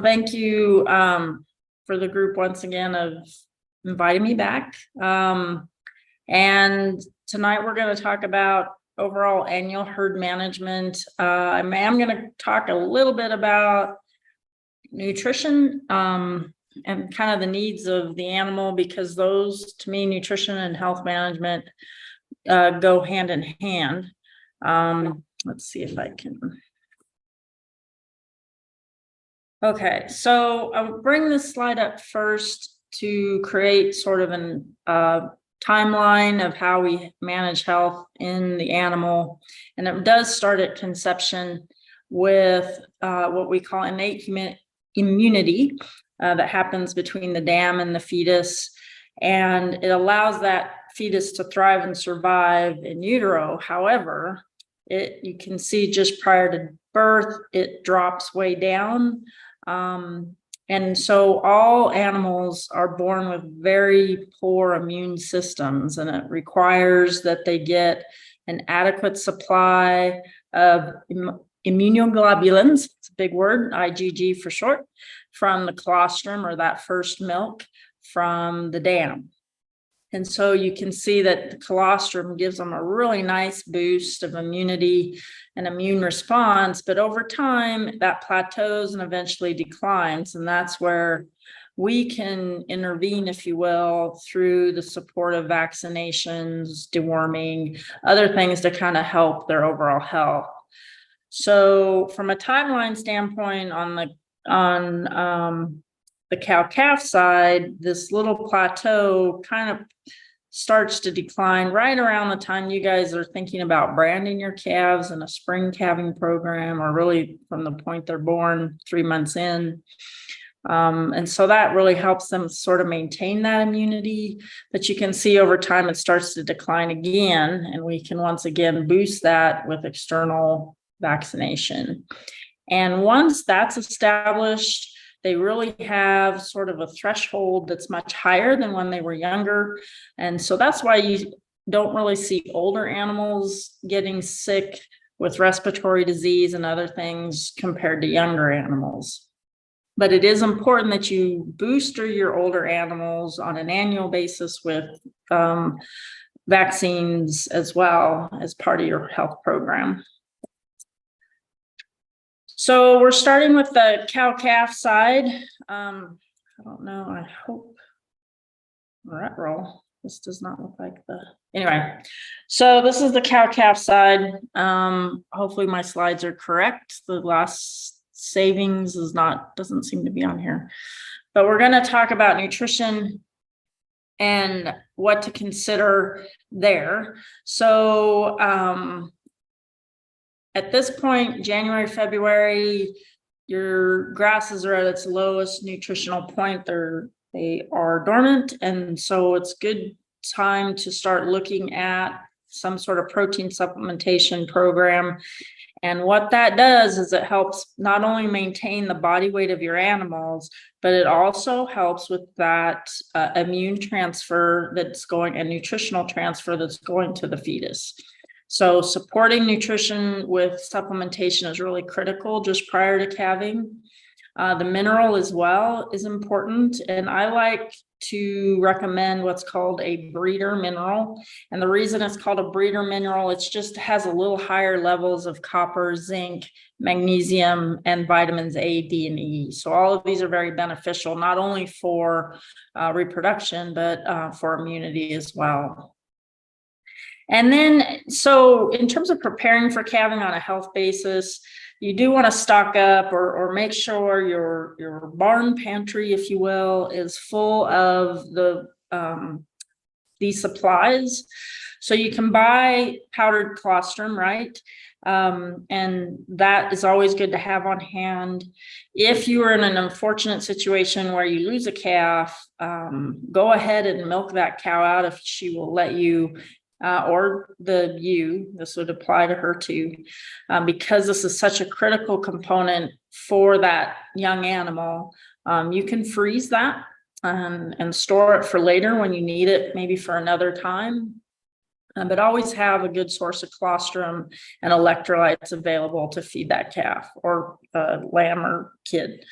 Thank you for the group once again of inviting me back. And tonight we're going to talk about overall annual herd management. I am going to talk a little bit about nutrition and kind of the needs of the animal, because those, to me, nutrition and health management go hand in hand. Let's see if I can. Okay, so I'll bring this slide up first to create sort of an timeline of how we manage health in the animal. And it does start at conception with what we call innate immunity that happens between the dam and the fetus. And it allows that fetus to thrive and survive in utero. However, you can see just prior to birth, it drops way down. And so all animals are born with very poor immune systems, and it requires that they get an adequate supply of immunoglobulins, it's a big word, IgG for short, from the colostrum, or that first milk from the dam. And so you can see that the colostrum gives them a really nice boost of immunity and immune response, but over time that plateaus and eventually declines. And that's where we can intervene, if you will, through the support of vaccinations, deworming, other things to kind of help their overall health. So from a timeline standpoint on the cow-calf side, this little plateau kind of starts to decline right around the time you guys are thinking about branding your calves in a spring calving program, or really from the point they're born 3 months in. And so that really helps them sort of maintain that immunity. But you can see over time it starts to decline again, and we can once again boost that with external vaccination. And once that's established, they really have sort of a threshold that's much higher than when they were younger. And so that's why you don't really see older animals getting sick with respiratory disease and other things compared to younger animals. But it is important that you booster your older animals on an annual basis with vaccines as well as part of your health program. So we're starting with the cow-calf side. I don't know, I hope we're at roll. This does not look like anyway. So this is the cow-calf side. Hopefully my slides are correct. The last savings doesn't seem to be on here. But we're going to talk about nutrition and what to consider there. So at this point, January, February, your grasses are at its lowest nutritional point. They are dormant, and so it's good time to start looking at some sort of protein supplementation program. And what that does is it helps not only maintain the body weight of your animals, but it also helps with that immune transfer and nutritional transfer that's going to the fetus. So supporting nutrition with supplementation is really critical just prior to calving. The mineral as well is important, and I like to recommend what's called a breeder mineral. And the reason it's called a breeder mineral, it just has a little higher levels of copper, zinc, magnesium, and vitamins A, D, and E. So all of these are very beneficial, not only for reproduction, but for immunity as well. And then, so in terms of preparing for calving on a health basis, you do want to stock up or make sure your barn pantry, if you will, is full of these supplies. So you can buy powdered colostrum, right? And that is always good to have on hand. If you are in an unfortunate situation where you lose a calf, go ahead and milk that cow out if she will let you. Or this would apply to her too, because this is such a critical component for that young animal. You can freeze that and store it for later when you need it, maybe for another time. But always have a good source of colostrum and electrolytes available to feed that calf or lamb or kid.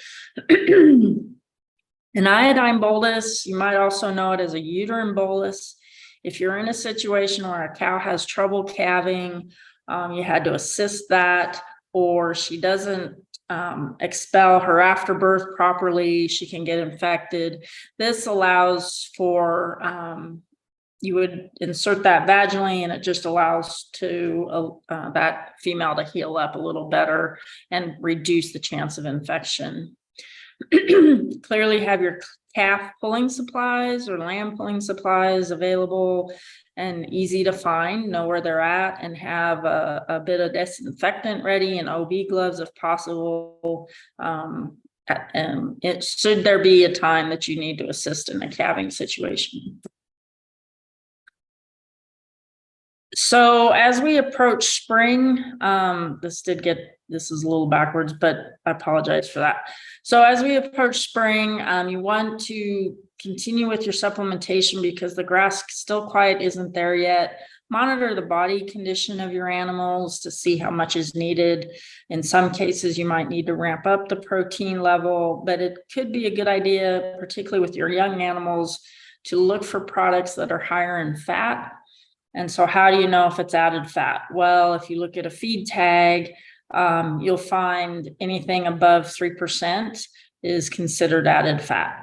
An iodine bolus, you might also know it as a uterine bolus. If you're in a situation where a cow has trouble calving, you had to assist that, or she doesn't expel her afterbirth properly, she can get infected. This allows for, you would insert that vaginally, and it just allows to that female to heal up a little better and reduce the chance of infection. Clearly have your calf pulling supplies or lamb pulling supplies available and easy to find, know where they're at, and have a bit of disinfectant ready and OB gloves if possible. And it should there be a time that you need to assist in a calving situation. So as we approach spring, this is a little backwards, but I apologize for that. So as we approach spring, you want to continue with your supplementation because the grass still quite isn't there yet. Monitor the body condition of your animals to see how much is needed. In some cases, you might need to ramp up the protein level, but it could be a good idea, particularly with your young animals, to look for products that are higher in fat. And so how do you know if it's added fat? Well, if you look at a feed tag, you'll find anything above 3% is considered added fat.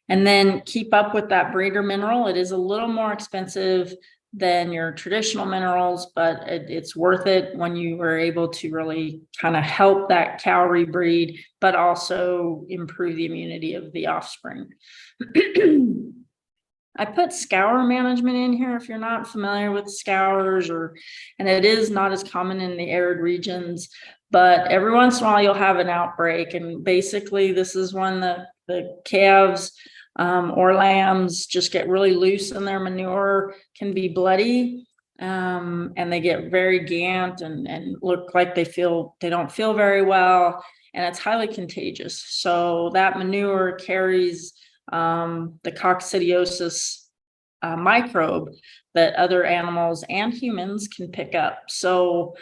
And then keep up with that breeder mineral. It is a little more expensive than your traditional minerals, but it's worth it when you are able to really kind of help that cow rebreed, but also improve the immunity of the offspring. I put scour management in here if you're not familiar with scours, and it is not as common in the arid regions, but every once in a while you'll have an outbreak. And basically this is when the calves or lambs just get really loose in their manure, can be bloody, and they get very gant and look like they don't feel very well, and it's highly contagious. So that manure carries the coccidiosis microbe that other animals and humans can pick up. So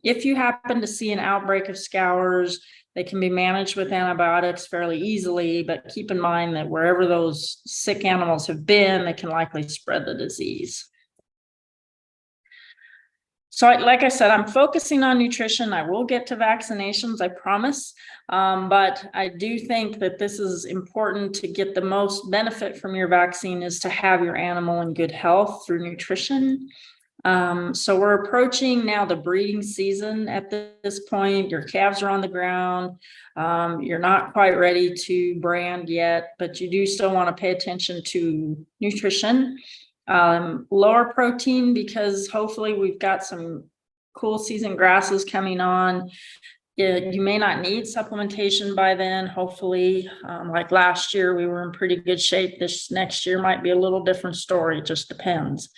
if you happen to see an outbreak of scours, they can be managed with antibiotics fairly easily, but keep in mind that wherever those sick animals have been, they can likely spread the disease. So like I said, I'm focusing on nutrition. I will get to vaccinations, I promise. But I do think that this is important to get the most benefit from your vaccine is to have your animal in good health through nutrition. So we're approaching now the breeding season at this point. Your calves are on the ground. You're not quite ready to brand yet, but you do still want to pay attention to nutrition. Lower protein, because hopefully we've got some cool season grasses coming on. You may not need supplementation by then, hopefully. Like last year, we were in pretty good shape. This next year might be a little different story, it just depends.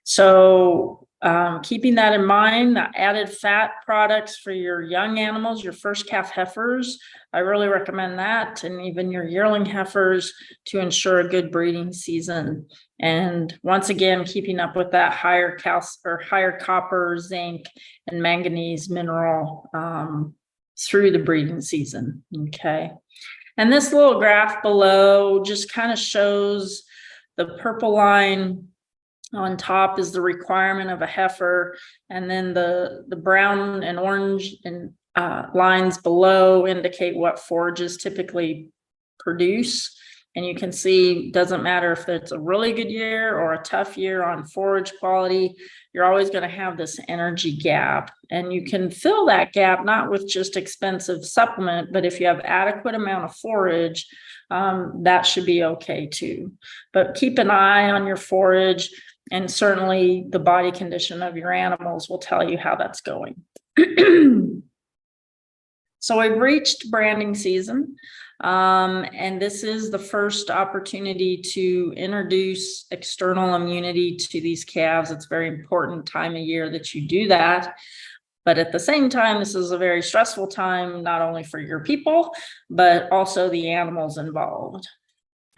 So keeping that in mind, the added fat products for your young animals, your first calf heifers, I really recommend that, and even your yearling heifers, to ensure a good breeding season. And once again, keeping up with that higher copper, zinc, and manganese mineral through the breeding season. Okay. And this little graph below just kind of shows the purple line on top is the requirement of a heifer, and then the brown and orange and lines below indicate what forages typically produce. And you can see, doesn't matter if it's a really good year or a tough year on forage quality, you're always going to have this energy gap. And you can fill that gap not with just expensive supplement, but if you have adequate amount of forage, that should be okay too. But keep an eye on your forage, and certainly the body condition of your animals will tell you how that's going. So we've reached branding season. And this is the first opportunity to introduce external immunity to these calves. It's a very important time of year that you do that. But at the same time, this is a very stressful time, not only for your people, but also the animals involved.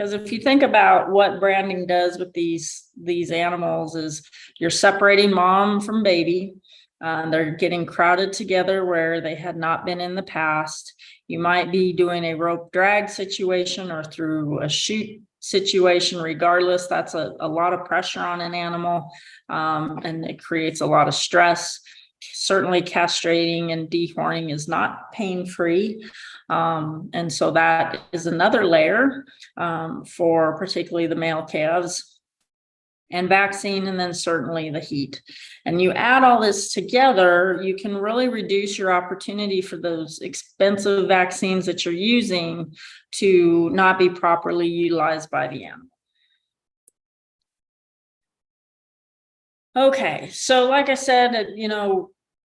Because if you think about what branding does with these animals is you're separating mom from baby. They're getting crowded together where they had not been in the past. You might be doing a rope drag situation or through a chute situation. Regardless, that's a lot of pressure on an animal, and it creates a lot of stress. Certainly castrating and dehorning is not pain-free. And so that is another layer for particularly the male calves. And vaccine, and then certainly the heat. And you add all this together, you can really reduce your opportunity for those expensive vaccines that you're using to not be properly utilized by the animal. Okay, so like I said,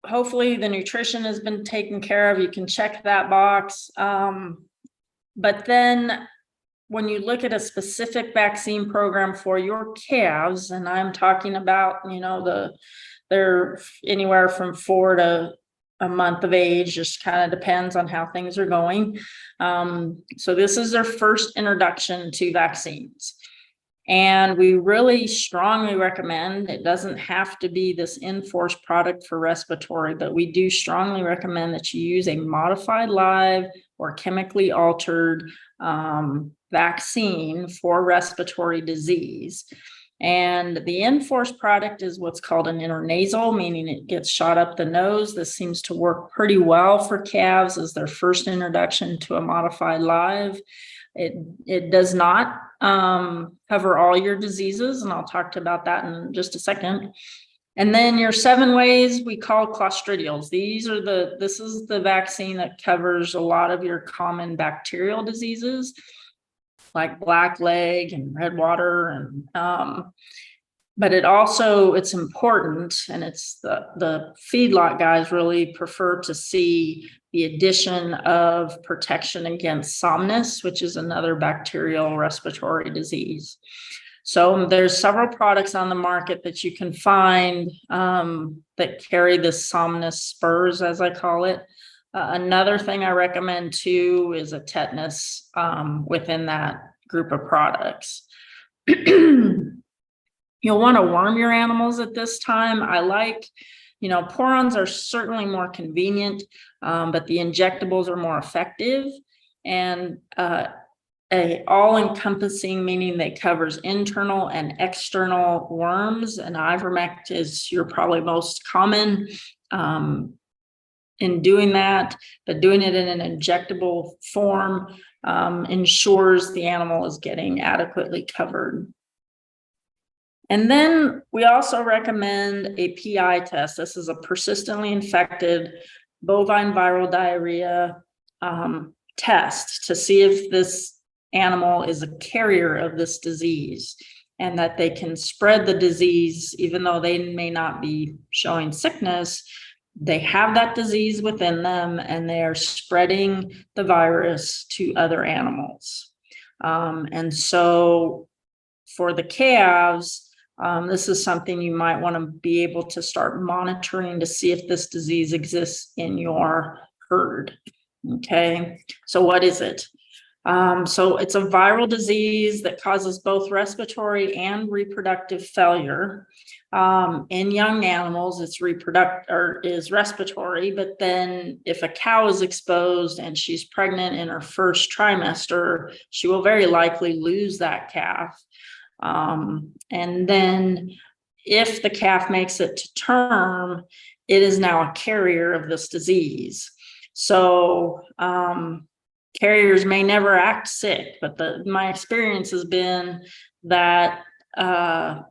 hopefully the nutrition has been taken care of. You can check that box. But then when you look at a specific vaccine program for your calves, and I'm talking about, they're anywhere from 4 to a month of age, just kind of depends on how things are going. So this is their first introduction to vaccines. And we really strongly recommend, it doesn't have to be this enforced product for respiratory, but we do strongly recommend that you use a modified live or chemically altered vaccine for respiratory disease. And the enforced product is what's called an intranasal, meaning it gets shot up the nose. This seems to work pretty well for calves as their first introduction to a modified live. It does not cover all your diseases, and I'll talk about that in just a second. And then your 7 ways we call clostridials. This is the vaccine that covers a lot of your common bacterial diseases like blackleg and red water, and but it's important, and it's the feedlot guys really prefer to see the addition of protection against somnus, which is another bacterial respiratory disease. So there's several products on the market that you can find that carry the somnus spurs, as I call it. Another thing I recommend too is a tetanus within that group of products. You'll want to worm your animals at this time. I like, porons are certainly more convenient, but the injectables are more effective, and all-encompassing, meaning that covers internal and external worms. And ivermectin is your probably most common in doing that, but doing it in an injectable form ensures the animal is getting adequately covered. And then we also recommend a PI test. This is a persistently infected bovine viral diarrhea test to see if this animal is a carrier of this disease, and that they can spread the disease even though they may not be showing sickness. They have that disease within them, and they are spreading the virus to other animals. And so for the calves, this is something you might want to be able to start monitoring to see if this disease exists in your herd. Okay, so what is it? So it's a viral disease that causes both respiratory and reproductive failure. In young animals, it's is respiratory, but then if a cow is exposed and she's pregnant in her first trimester, she will very likely lose that calf. And then if the calf makes it to term, it is now a carrier of this disease. So carriers may never act sick, but my experience has been that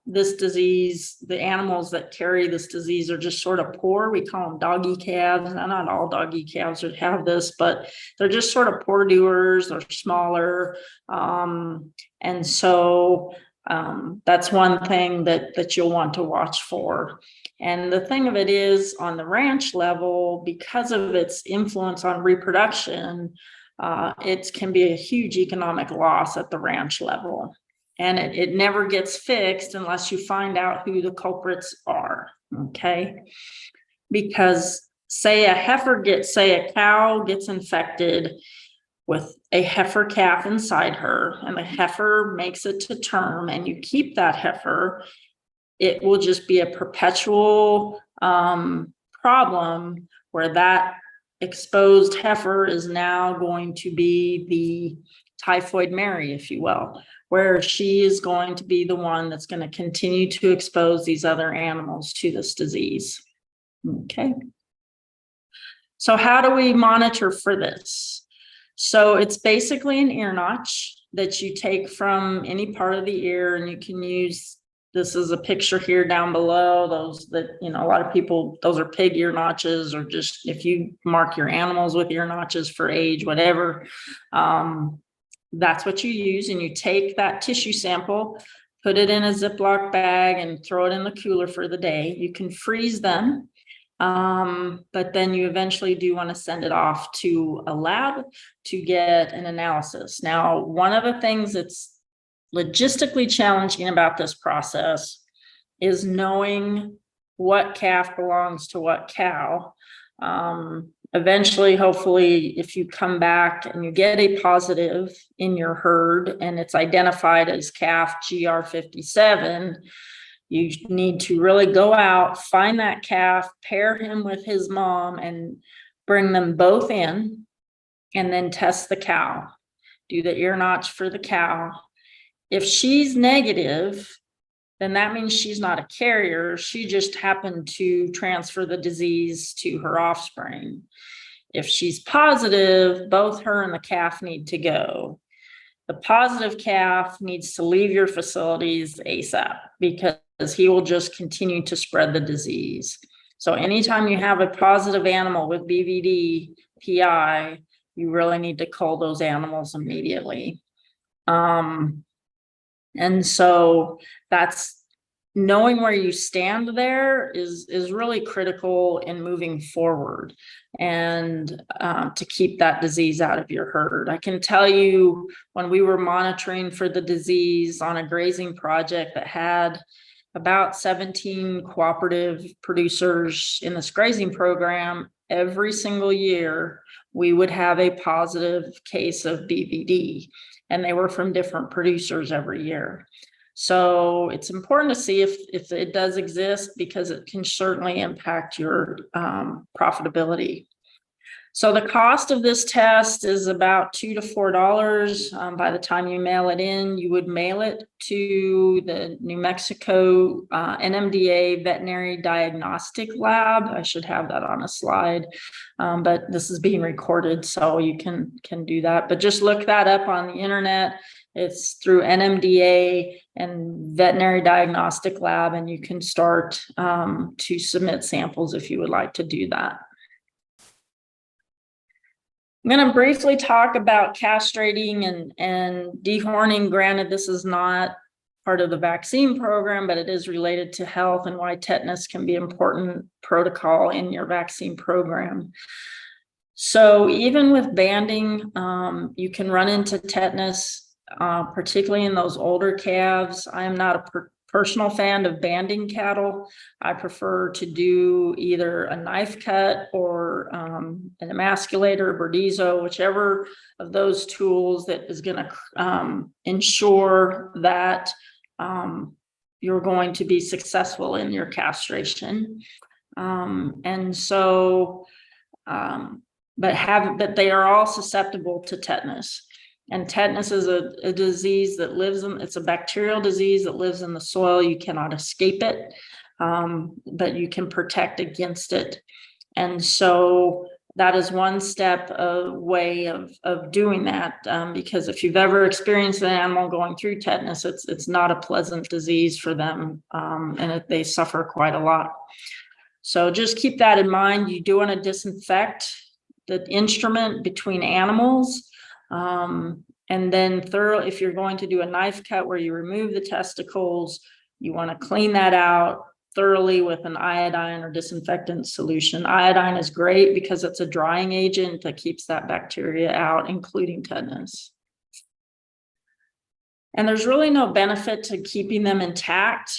this disease, the animals that carry this disease are just sort of poor. We call them doggy calves. Now, not all doggy calves would have this, but they're just sort of poor doers. They're smaller. And so that's one thing that you'll want to watch for. And the thing of it is, on the ranch level, because of its influence on reproduction, it can be a huge economic loss at the ranch level. And it never gets fixed unless you find out who the culprits are, okay? Because say a cow gets infected, with a heifer calf inside her, and the heifer makes it to term, and you keep that heifer, it will just be a perpetual problem where that exposed heifer is now going to be the typhoid Mary, if you will, where she is going to be the one that's going to continue to expose these other animals to this disease. Okay. So how do we monitor for this? So it's basically an ear notch that you take from any part of the ear, and you can use, this is a picture here down below, those that, you know, a lot of people, those are pig ear notches, or just if you mark your animals with ear notches for age, whatever, that's what you use. And you take that tissue sample, put it in a Ziploc bag, and throw it in the cooler for the day. You can freeze them. But then you eventually do want to send it off to a lab to get an analysis. Now, one of the things that's logistically challenging about this process is knowing what calf belongs to what cow. Eventually, hopefully, if you come back and you get a positive in your herd and it's identified as calf GR57, you need to really go out, find that calf, pair him with his mom, and bring them both in, and then test the cow. Do the ear notch for the cow. If she's negative, then that means she's not a carrier. She just happened to transfer the disease to her offspring. If she's positive, both her and the calf need to go. The positive calf needs to leave your facilities ASAP, because he will just continue to spread the disease. So anytime you have a positive animal with BVD, PI, you really need to cull those animals immediately. And so that's, knowing where you stand there is really critical in moving forward, and to keep that disease out of your herd. I can tell you, when we were monitoring for the disease on a grazing project that had about 17 cooperative producers in this grazing program, every single year we would have a positive case of BVD, and they were from different producers every year. So it's important to see if it does exist, because it can certainly impact your profitability. So the cost of this test is about $2 to $4. By the time you mail it in, you would mail it to the New Mexico NMDA Veterinary Diagnostic Lab. I should have that on a slide, but this is being recorded, so you can do that. But just look that up on the internet. It's through NMDA and Veterinary Diagnostic Lab, and you can start to submit samples if you would like to do that. I'm going to briefly talk about castrating and dehorning. Granted, this is not part of the vaccine program, but it is related to health and why tetanus can be an important protocol in your vaccine program. So even with banding, you can run into tetanus, particularly in those older calves. I am not a personal fan of banding cattle. I prefer to do either a knife cut or an emasculator, Bordizo, whichever of those tools that is going to ensure that you're going to be successful in your castration. And so, but they are all susceptible to tetanus. And tetanus is a disease that lives in, it's a bacterial disease that lives in the soil. You cannot escape it, but you can protect against it. And so that is one step, a way of doing that, because if you've ever experienced an animal going through tetanus, it's not a pleasant disease for them, and they suffer quite a lot. So just keep that in mind. You do want to disinfect the instrument between animals. And then if you're going to do a knife cut where you remove the testicles, you want to clean that out thoroughly with an iodine or disinfectant solution. Iodine is great because it's a drying agent that keeps that bacteria out, including tetanus. And there's really no benefit to keeping them intact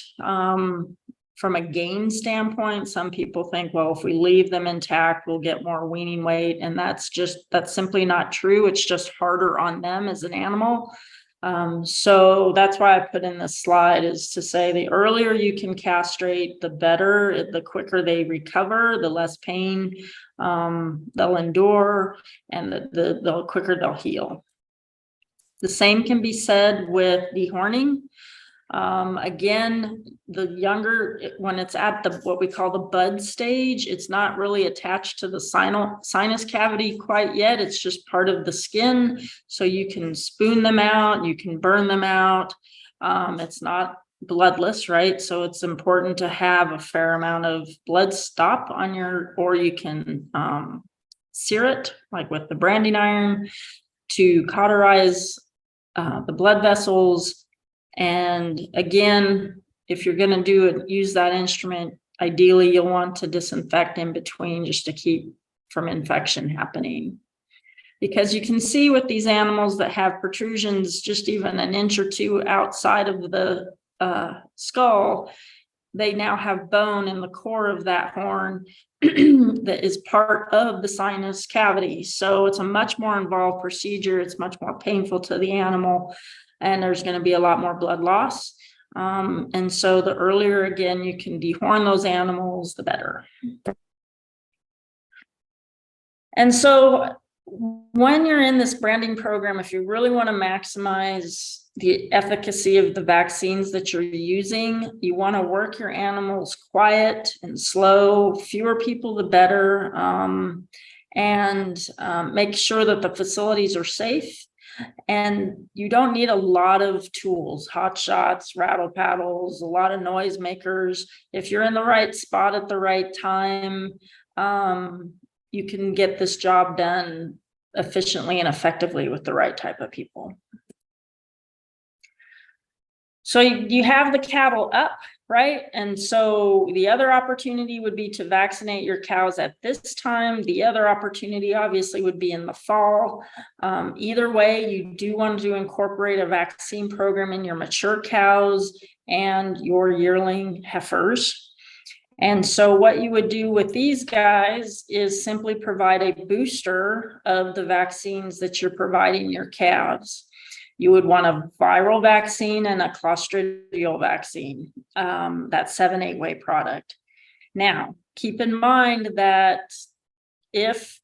from a gain standpoint. Some people think, well, if we leave them intact, we'll get more weaning weight. And that's simply not true. It's just harder on them as an animal. So that's why I put in this slide, is to say the earlier you can castrate, the better, the quicker they recover, the less pain they'll endure, and the quicker they'll heal. The same can be said with dehorning. Again, the younger, when it's at what we call the bud stage, it's not really attached to the sinus cavity quite yet. It's just part of the skin. So you can spoon them out, you can burn them out. It's not bloodless, right? So it's important to have a fair amount of blood stop on or you can sear it, like with the branding iron, to cauterize the blood vessels. And again, if you're going to use that instrument, ideally you'll want to disinfect in between, just to keep from infection happening. Because you can see with these animals that have protrusions just even an inch or two outside of the skull, they now have bone in the core of that horn that is part of the sinus cavity. So it's a much more involved procedure. It's much more painful to the animal, and there's going to be a lot more blood loss. And so the earlier, again, you can dehorn those animals, the better. And so when you're in this branding program, if you really want to maximize the efficacy of the vaccines that you're using, you want to work your animals quiet and slow, fewer people the better, and make sure that the facilities are safe. And you don't need a lot of tools, hot shots, rattle paddles, a lot of noisemakers. If you're in the right spot at the right time, you can get this job done efficiently and effectively with the right type of people. So you have the cattle up, right? And so the other opportunity would be to vaccinate your cows at this time. The other opportunity obviously would be in the fall. Either way, you do want to incorporate a vaccine program in your mature cows and your yearling heifers. And so what you would do with these guys is simply provide a booster of the vaccines that you're providing your calves. You would want a viral vaccine and a clostridial vaccine, that 7-8-way product. Now, keep in mind that if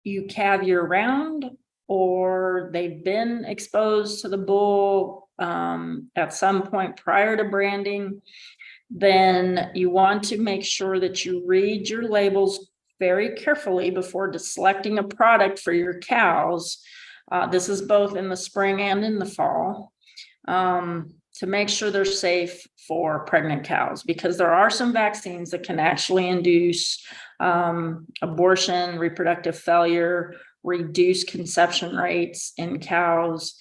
you calve year round, or they've been exposed to the bull at some point prior to branding, then you want to make sure that you read your labels very carefully before selecting a product for your cows. This is both in the spring and in the fall, to make sure they're safe for pregnant cows, because there are some vaccines that can actually induce abortion, reproductive failure, reduce conception rates in cows.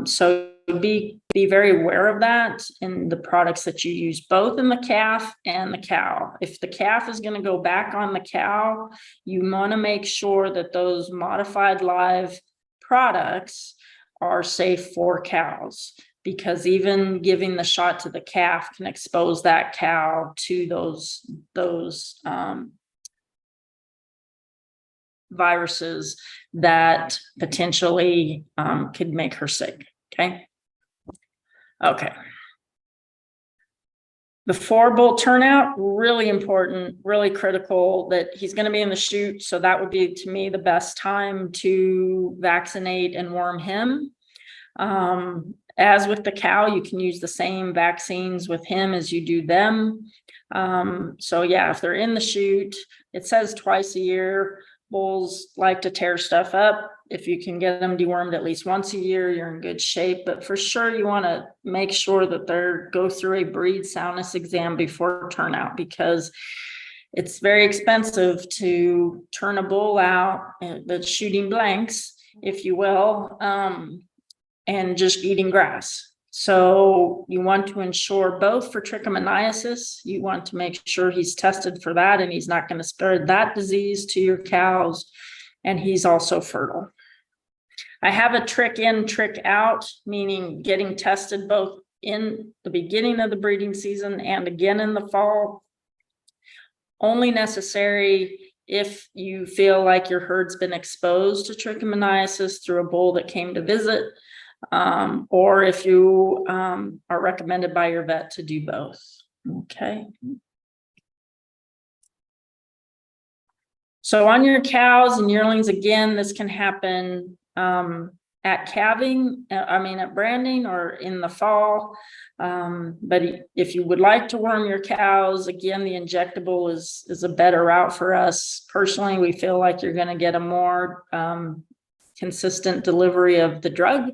So be very aware of that in the products that you use, both in the calf and the cow. If the calf is going to go back on the cow, you want to make sure that those modified live products are safe for cows, because even giving the shot to the calf can expose that cow to those viruses that potentially could make her sick. Okay. The 4-bull turnout, really important, really critical, that he's going to be in the chute. So that would be, to me, the best time to vaccinate and worm him. As with the cow, you can use the same vaccines with him as you do them. So yeah, if they're in the chute, it says twice a year. Bulls like to tear stuff up. If you can get them dewormed at least once a year, you're in good shape. But for sure, you want to make sure that they go through a breed soundness exam before turnout, because it's very expensive to turn a bull out that's shooting blanks, if you will, and just eating grass. So you want to ensure, both for trichomoniasis, you want to make sure he's tested for that and he's not going to spread that disease to your cows, and he's also fertile. I have a trick in, trick out, meaning getting tested both in the beginning of the breeding season and again in the fall. Only necessary if you feel like your herd's been exposed to trichomoniasis through a bull that came to visit, or if you are recommended by your vet to do both. Okay. So on your cows and yearlings, again, this can happen at calving, at branding or in the fall. But if you would like to worm your cows, again, the injectable is a better route for us. Personally, we feel like you're going to get a more consistent delivery of the drug.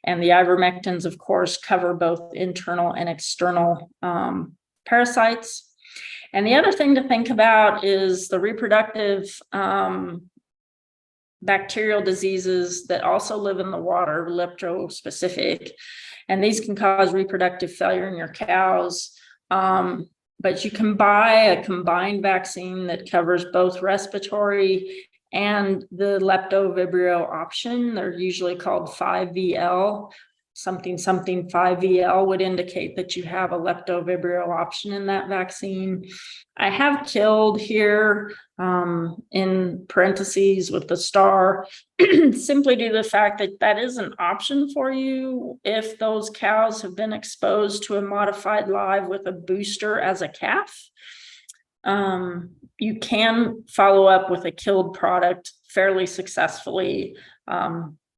And the ivermectins, of course, cover both internal and external parasites. And the other thing to think about is the reproductive bacterial diseases that also live in the water, leptospecific, and these can cause reproductive failure in your cows. But you can buy a combined vaccine that covers both respiratory and the leptovibrio option. They're usually called 5VL. Something 5VL would indicate that you have a leptovibrio option in that vaccine. I have killed here in parentheses with the star, simply due to the fact that that is an option for you if those cows have been exposed to a modified live with a booster as a calf. You can follow up with a killed product fairly successfully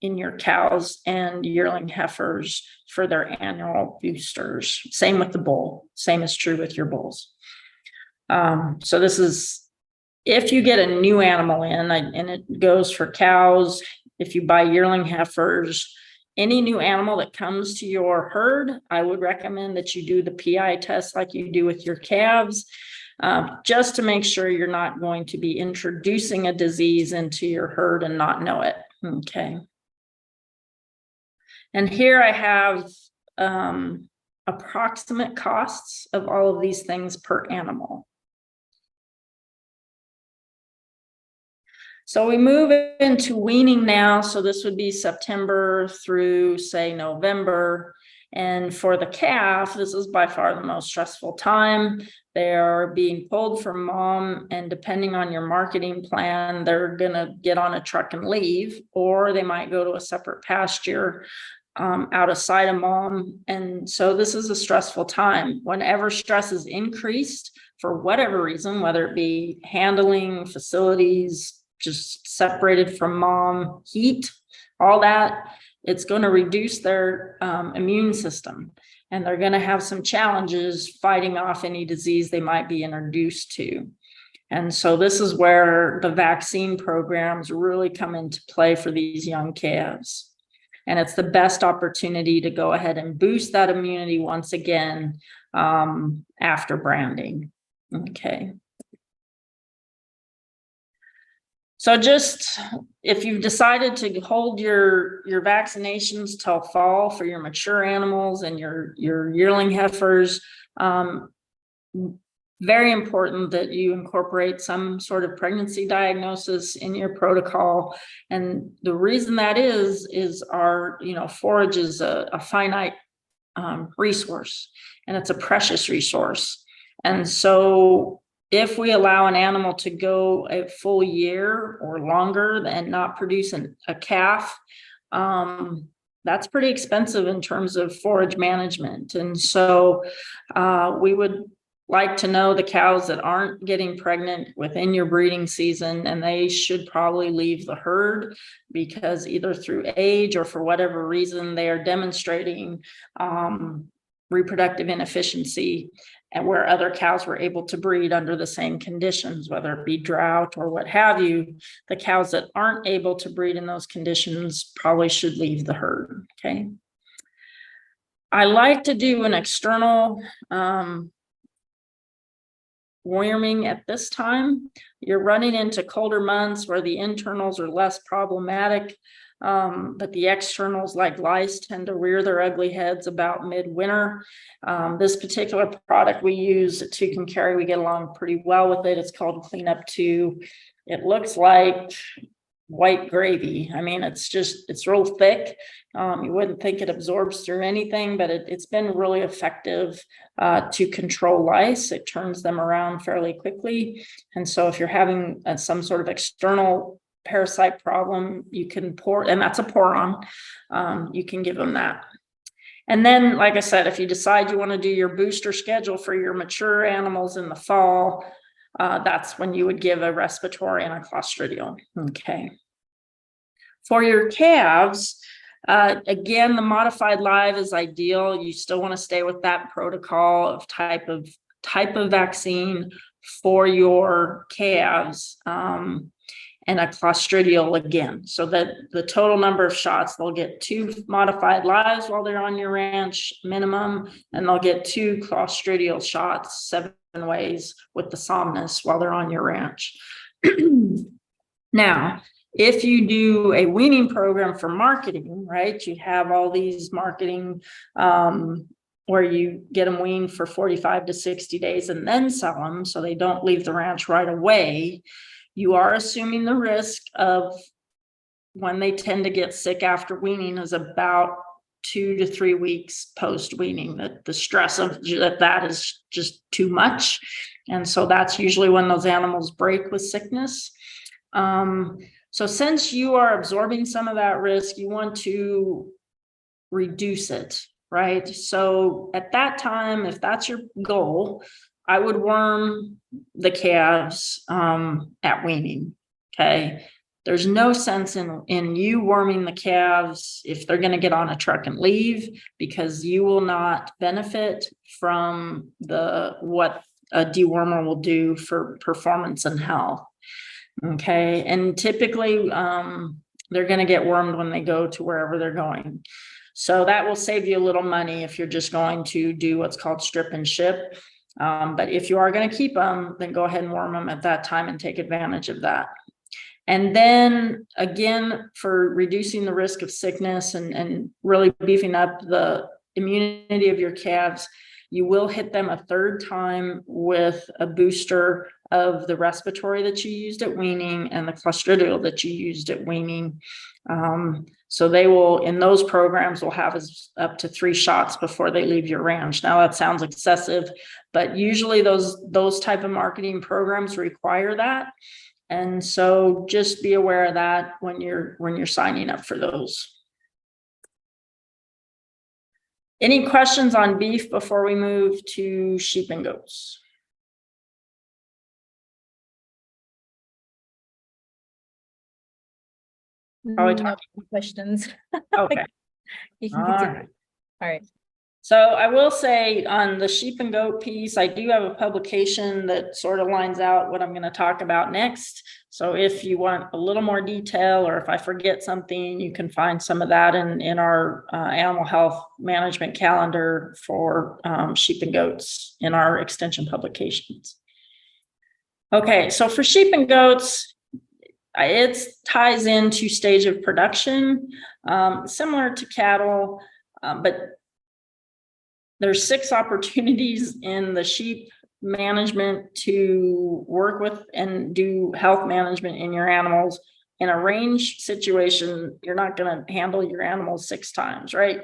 in your cows and yearling heifers for their annual boosters. Same with the bull. Same is true with your bulls. So this is if you get a new animal in, and it goes for cows, if you buy yearling heifers, any new animal that comes to your herd, I would recommend that you do the PI test like you do with your calves, just to make sure you're not going to be introducing a disease into your herd and not know it. Okay. And here I have approximate costs of all of these things per animal. So we move into weaning now. So this would be September through, say, November. And for the calf, this is by far the most stressful time. They are being pulled from mom, and depending on your marketing plan, they're going to get on a truck and leave, or they might go to a separate pasture out of sight of mom. And so this is a stressful time. Whenever stress is increased for whatever reason, whether it be handling, facilities, just separated from mom, heat, all that, it's going to reduce their immune system, and they're going to have some challenges fighting off any disease they might be introduced to. And so this is where the vaccine programs really come into play for these young calves. And it's the best opportunity to go ahead and boost that immunity once again after branding. Okay. So just if you've decided to hold your vaccinations till fall for your mature animals and your yearling heifers, very important that you incorporate some sort of pregnancy diagnosis in your protocol. And the reason that is our, forage is a finite resource, and it's a precious resource. And so if we allow an animal to go a full year or longer and not produce a calf, that's pretty expensive in terms of forage management. And so we would like to know the cows that aren't getting pregnant within your breeding season, and they should probably leave the herd because either through age or for whatever reason, they are demonstrating reproductive inefficiency, and where other cows were able to breed under the same conditions, whether it be drought or what have you. The cows that aren't able to breed in those conditions probably should leave the herd. Okay. I like to do an external worming at this time. You're running into colder months where the internals are less problematic, but the externals like lice tend to rear their ugly heads about midwinter. This particular product we use at Tuke and Carry, we get along pretty well with it. It's called Cleanup 2. It looks like white gravy. I mean, it's real thick. You wouldn't think it absorbs through anything, but it's been really effective to control lice. It turns them around fairly quickly. And so if you're having some sort of external parasite problem, you can pour, and that's a pour on, you can give them that. And then, like I said, if you decide you want to do your booster schedule for your mature animals in the fall, that's when you would give a respiratory and a clostridial. Okay. For your calves, again, the modified live is ideal. You still want to stay with that protocol of type of vaccine for your calves, and a clostridial again, so that the total number of shots, they'll get 2 modified lives while they're on your ranch minimum, and they'll get 2 clostridial shots 7 ways with the somnus while they're on your ranch. Now, if you do a weaning program for marketing, right, you have all these marketing where you get them weaned for 45 to 60 days and then sell them so they don't leave the ranch right away. You are assuming the risk of when they tend to get sick after weaning is about 2 to 3 weeks post weaning. That the stress of that is just too much. And so that's usually when those animals break with sickness. So since you are absorbing some of that risk, you want to reduce it, right? So at that time, if that's your goal, I would worm the calves at weaning. Okay. There's no sense in you worming the calves if they're going to get on a truck and leave, because you will not benefit from what a dewormer will do for performance and health. Okay. And typically they're going to get wormed when they go to wherever they're going. So that will save you a little money if you're just going to do what's called strip and ship. But if you are going to keep them, then go ahead and worm them at that time and take advantage of that. And then again, for reducing the risk of sickness and really beefing up the immunity of your calves, you will hit them a 3rd time with a booster of the respiratory that you used at weaning and the clostridial that you used at weaning. So they will, in those programs, will have up to 3 shots before they leave your ranch. Now that sounds excessive, but usually those type of marketing programs require that. And so just be aware of that when you're signing up for those. Any questions on beef before we move to sheep and goats? Probably no questions. Okay. You can continue. All right. So I will say on the sheep and goat piece, I do have a publication that sort of lines out what I'm going to talk about next. So if you want a little more detail, or if I forget something, you can find some of that in our animal health management calendar for sheep and goats in our extension publications. Okay, so for sheep and goats, it ties into stage of production, similar to cattle, but there's 6 opportunities in the sheep management to work with and do health management in your animals. In a range situation, you're not going to handle your animals 6 times, right?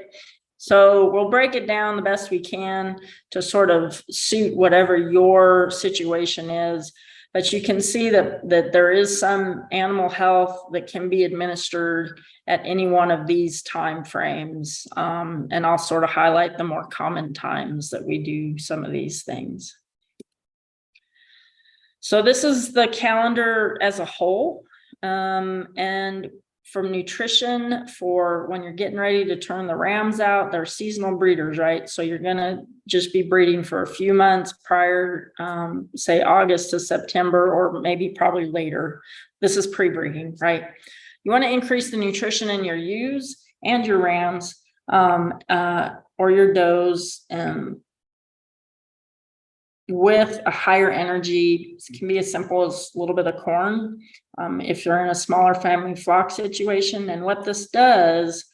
So we'll break it down the best we can to sort of suit whatever your situation is. But you can see that there is some animal health that can be administered at any one of these time frames. And I'll sort of highlight the more common times that we do some of these things. So this is the calendar as a whole. And from nutrition, for when you're getting ready to turn the rams out, they're seasonal breeders, right? So you're going to just be breeding for a few months prior, say August to September, or maybe probably later. This is pre-breeding, right? You want to increase the nutrition in your ewes and your rams, or your does, with a higher energy. It can be as simple as a little bit of corn if you're in a smaller family flock situation. And what this does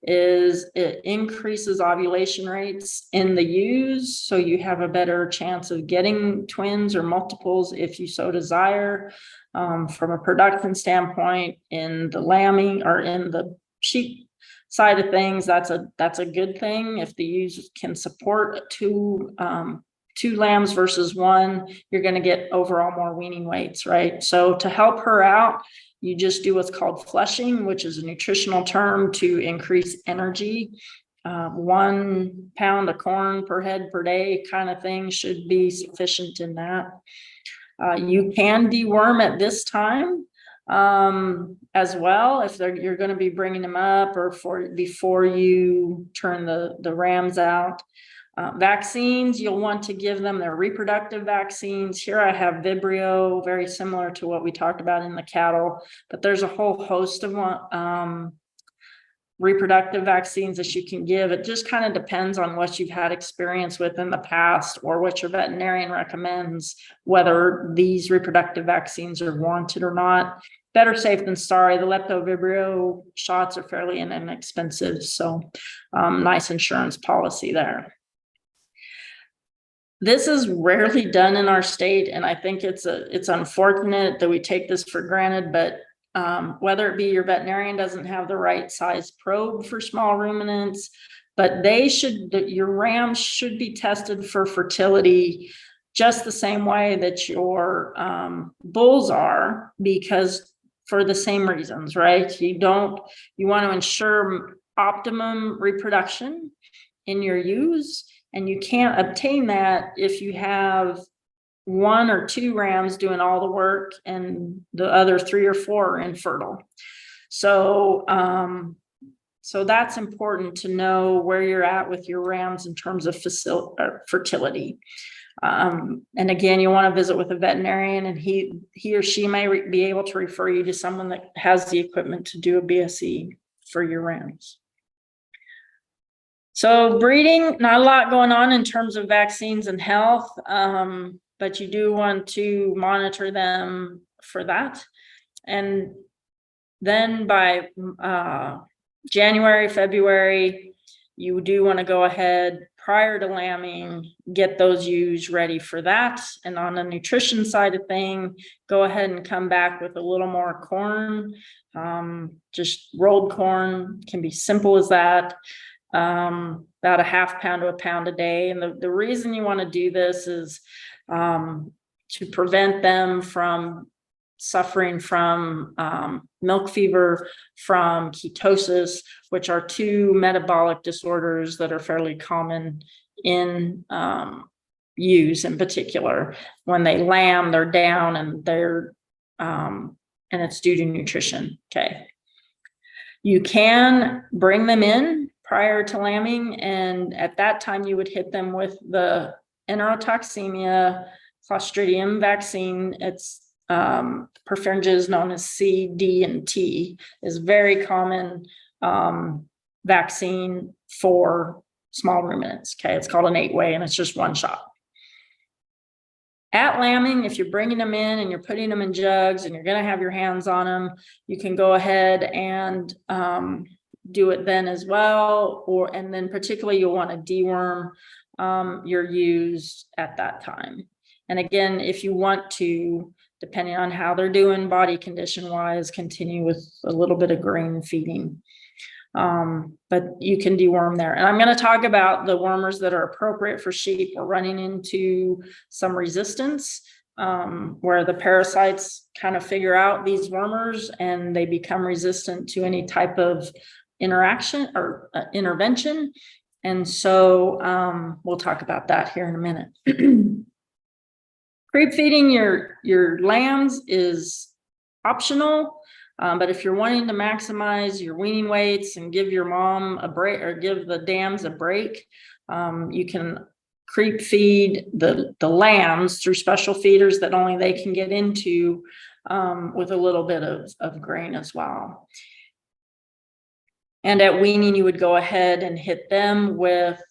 is it increases ovulation rates in the ewes, so you have a better chance of getting twins or multiples if you so desire. From a production standpoint, in the lambing or in the sheep side of things, that's a good thing. If the ewes can support two lambs versus one, you're going to get overall more weaning weights, right? So to help her out, you just do what's called flushing, which is a nutritional term to increase energy. 1 pound of corn per head per day kind of thing should be sufficient in that. You can deworm at this time as well, if you're going to be bringing them up or before you turn the rams out. Vaccines, you'll want to give them their reproductive vaccines. Here I have Vibrio, very similar to what we talked about in the cattle, but there's a whole host of reproductive vaccines that you can give. It just kind of depends on what you've had experience with in the past or what your veterinarian recommends, whether these reproductive vaccines are warranted or not. Better safe than sorry. The Leptovibrio shots are fairly inexpensive, so nice insurance policy there. This is rarely done in our state, and I think it's unfortunate that we take this for granted, but whether it be your veterinarian doesn't have the right size probe for small ruminants, but your rams should be tested for fertility just the same way that your bulls are, because for the same reasons, right? You want to ensure optimum reproduction in your ewes. And you can't obtain that if you have 1 or 2 rams doing all the work and the other 3 or 4 are infertile. So that's important to know where you're at with your rams in terms of fertility. And again, you want to visit with a veterinarian, and he or she may be able to refer you to someone that has the equipment to do a BSE for your rams. So breeding, not a lot going on in terms of vaccines and health, but you do want to monitor them for that. And then by January, February, you do want to go ahead prior to lambing, get those ewes ready for that. And on the nutrition side of thing, go ahead and come back with a little more corn. Just rolled corn, can be simple as that. About a ½ pound to a pound a day. And the reason you want to do this is to prevent them from suffering from milk fever, from ketosis, which are 2 metabolic disorders that are fairly common in ewes in particular. When they lamb, they're down and and it's due to nutrition. Okay. You can bring them in prior to lambing, and at that time you would hit them with the enterotoxemia Clostridium vaccine. It's perfringes known as C, D, and T, is very common vaccine for small ruminants. Okay, it's called an 8-way, and it's just 1 shot. At lambing, if you're bringing them in and you're putting them in jugs and you're going to have your hands on them, you can go ahead and do it then as well, and then particularly you'll want to deworm your ewes at that time. And again, if you want to, depending on how they're doing body condition wise, continue with a little bit of grain feeding. But you can deworm there. And I'm going to talk about the wormers that are appropriate for sheep. We're running into some resistance where the parasites kind of figure out these wormers and they become resistant to any type of interaction or intervention. And so we'll talk about that here in a minute. Creep feeding your lambs is optional, but if you're wanting to maximize your weaning weights and give your mom a break or give the dams a break, you can creep feed the lambs through special feeders that only they can get into with a little bit of grain as well. And at weaning, you would go ahead and hit them with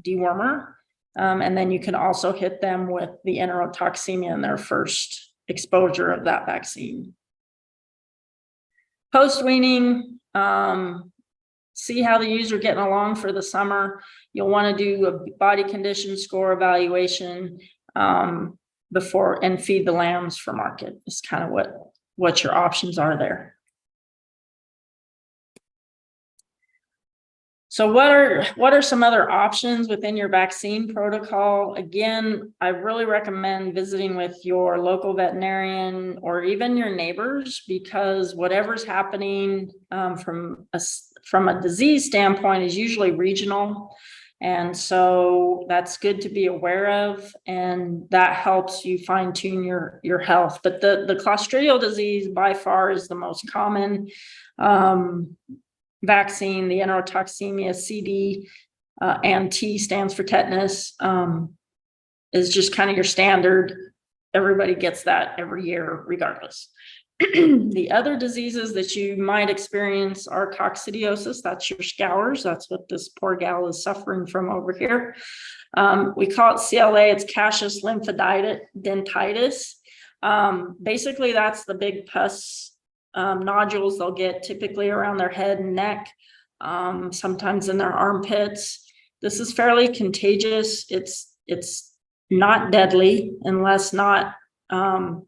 dewormer. And then you can also hit them with the enterotoxemia in their first exposure of that vaccine. Post-weaning, see how the ewes are getting along for the summer. You'll want to do a body condition score evaluation before and feed the lambs for market. Is kind of what your options are there. So what are some other options within your vaccine protocol? Again, I really recommend visiting with your local veterinarian or even your neighbors, because whatever's happening from a disease standpoint is usually regional. And so that's good to be aware of, and that helps you fine tune your health. But the clostridial disease by far is the most common vaccine. The enterotoxemia, CD and T stands for tetanus, is just kind of your standard. Everybody gets that every year regardless. The other diseases that you might experience are coccidiosis. That's your scours. That's what this poor gal is suffering from over here. We call it CLA. It's caseous lymphadenitis. Basically, that's the big pus nodules they'll get typically around their head and neck, sometimes in their armpits. This is fairly contagious. It's not deadly unless not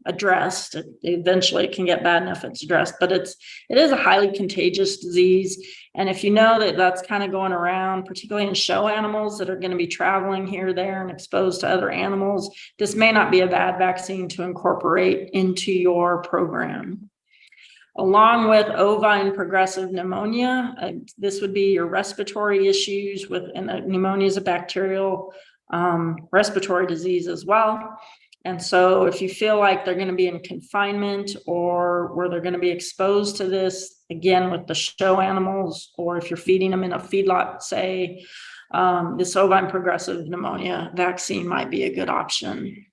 addressed. Eventually it can get bad enough it's addressed, but it is a highly contagious disease. And if you know that that's kind of going around, particularly in show animals that are going to be traveling here, there, and exposed to other animals, this may not be a bad vaccine to incorporate into your program. Along with ovine progressive pneumonia, this would be your respiratory issues and pneumonia is a bacterial respiratory disease as well. And so if you feel like they're going to be in confinement or where they're going to be exposed to this, again, with the show animals, or if you're feeding them in a feedlot, say, this ovine progressive pneumonia vaccine might be a good option.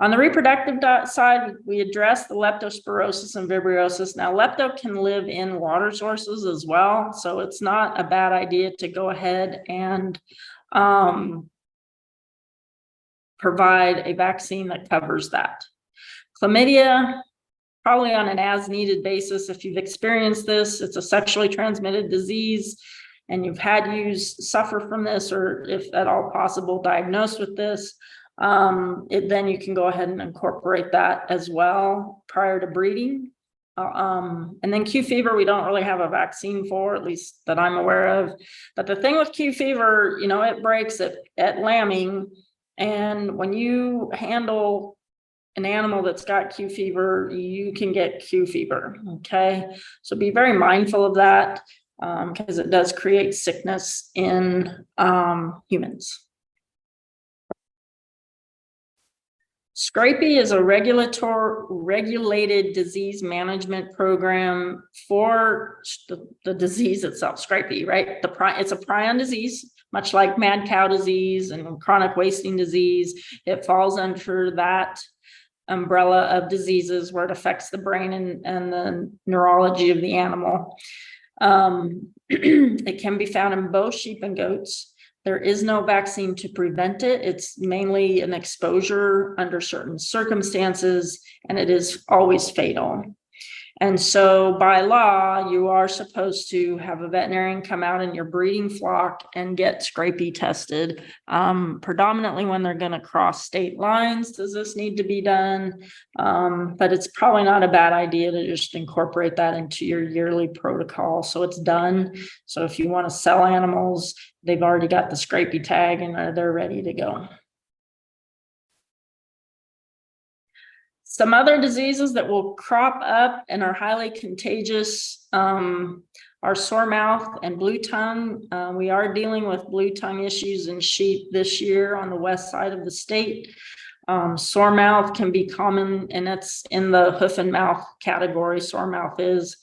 On the reproductive side, we address the leptospirosis and vibriosis. Now, lepto can live in water sources as well, so it's not a bad idea to go ahead and provide a vaccine that covers that. Chlamydia, probably on an as-needed basis. If you've experienced this, it's a sexually transmitted disease, and you've had ewes suffer from this, or if at all possible, diagnosed with this, then you can go ahead and incorporate that as well prior to breeding. And then Q fever, we don't really have a vaccine for, at least that I'm aware of. But the thing with Q fever, it breaks at lambing. And when you handle an animal that's got Q fever, you can get Q fever. Okay. So be very mindful of that, because it does create sickness in humans. Scrapie is a regulated disease management program for the disease itself, Scrapie, right? It's a prion disease, much like mad cow disease and chronic wasting disease. It falls under that umbrella of diseases where it affects the brain and the neurology of the animal. It can be found in both sheep and goats. There is no vaccine to prevent it. It's mainly an exposure under certain circumstances, and it is always fatal. And so by law, you are supposed to have a veterinarian come out in your breeding flock and get Scrapie tested. Predominantly when they're going to cross state lines, does this need to be done? But it's probably not a bad idea to just incorporate that into your yearly protocol. So it's done. So if you want to sell animals, they've already got the Scrapie tag and they're ready to go. Some other diseases that will crop up and are highly contagious are sore mouth and blue tongue. We are dealing with blue tongue issues in sheep this year on the west side of the state. Sore mouth can be common, and it's in the hoof and mouth category. Sore mouth is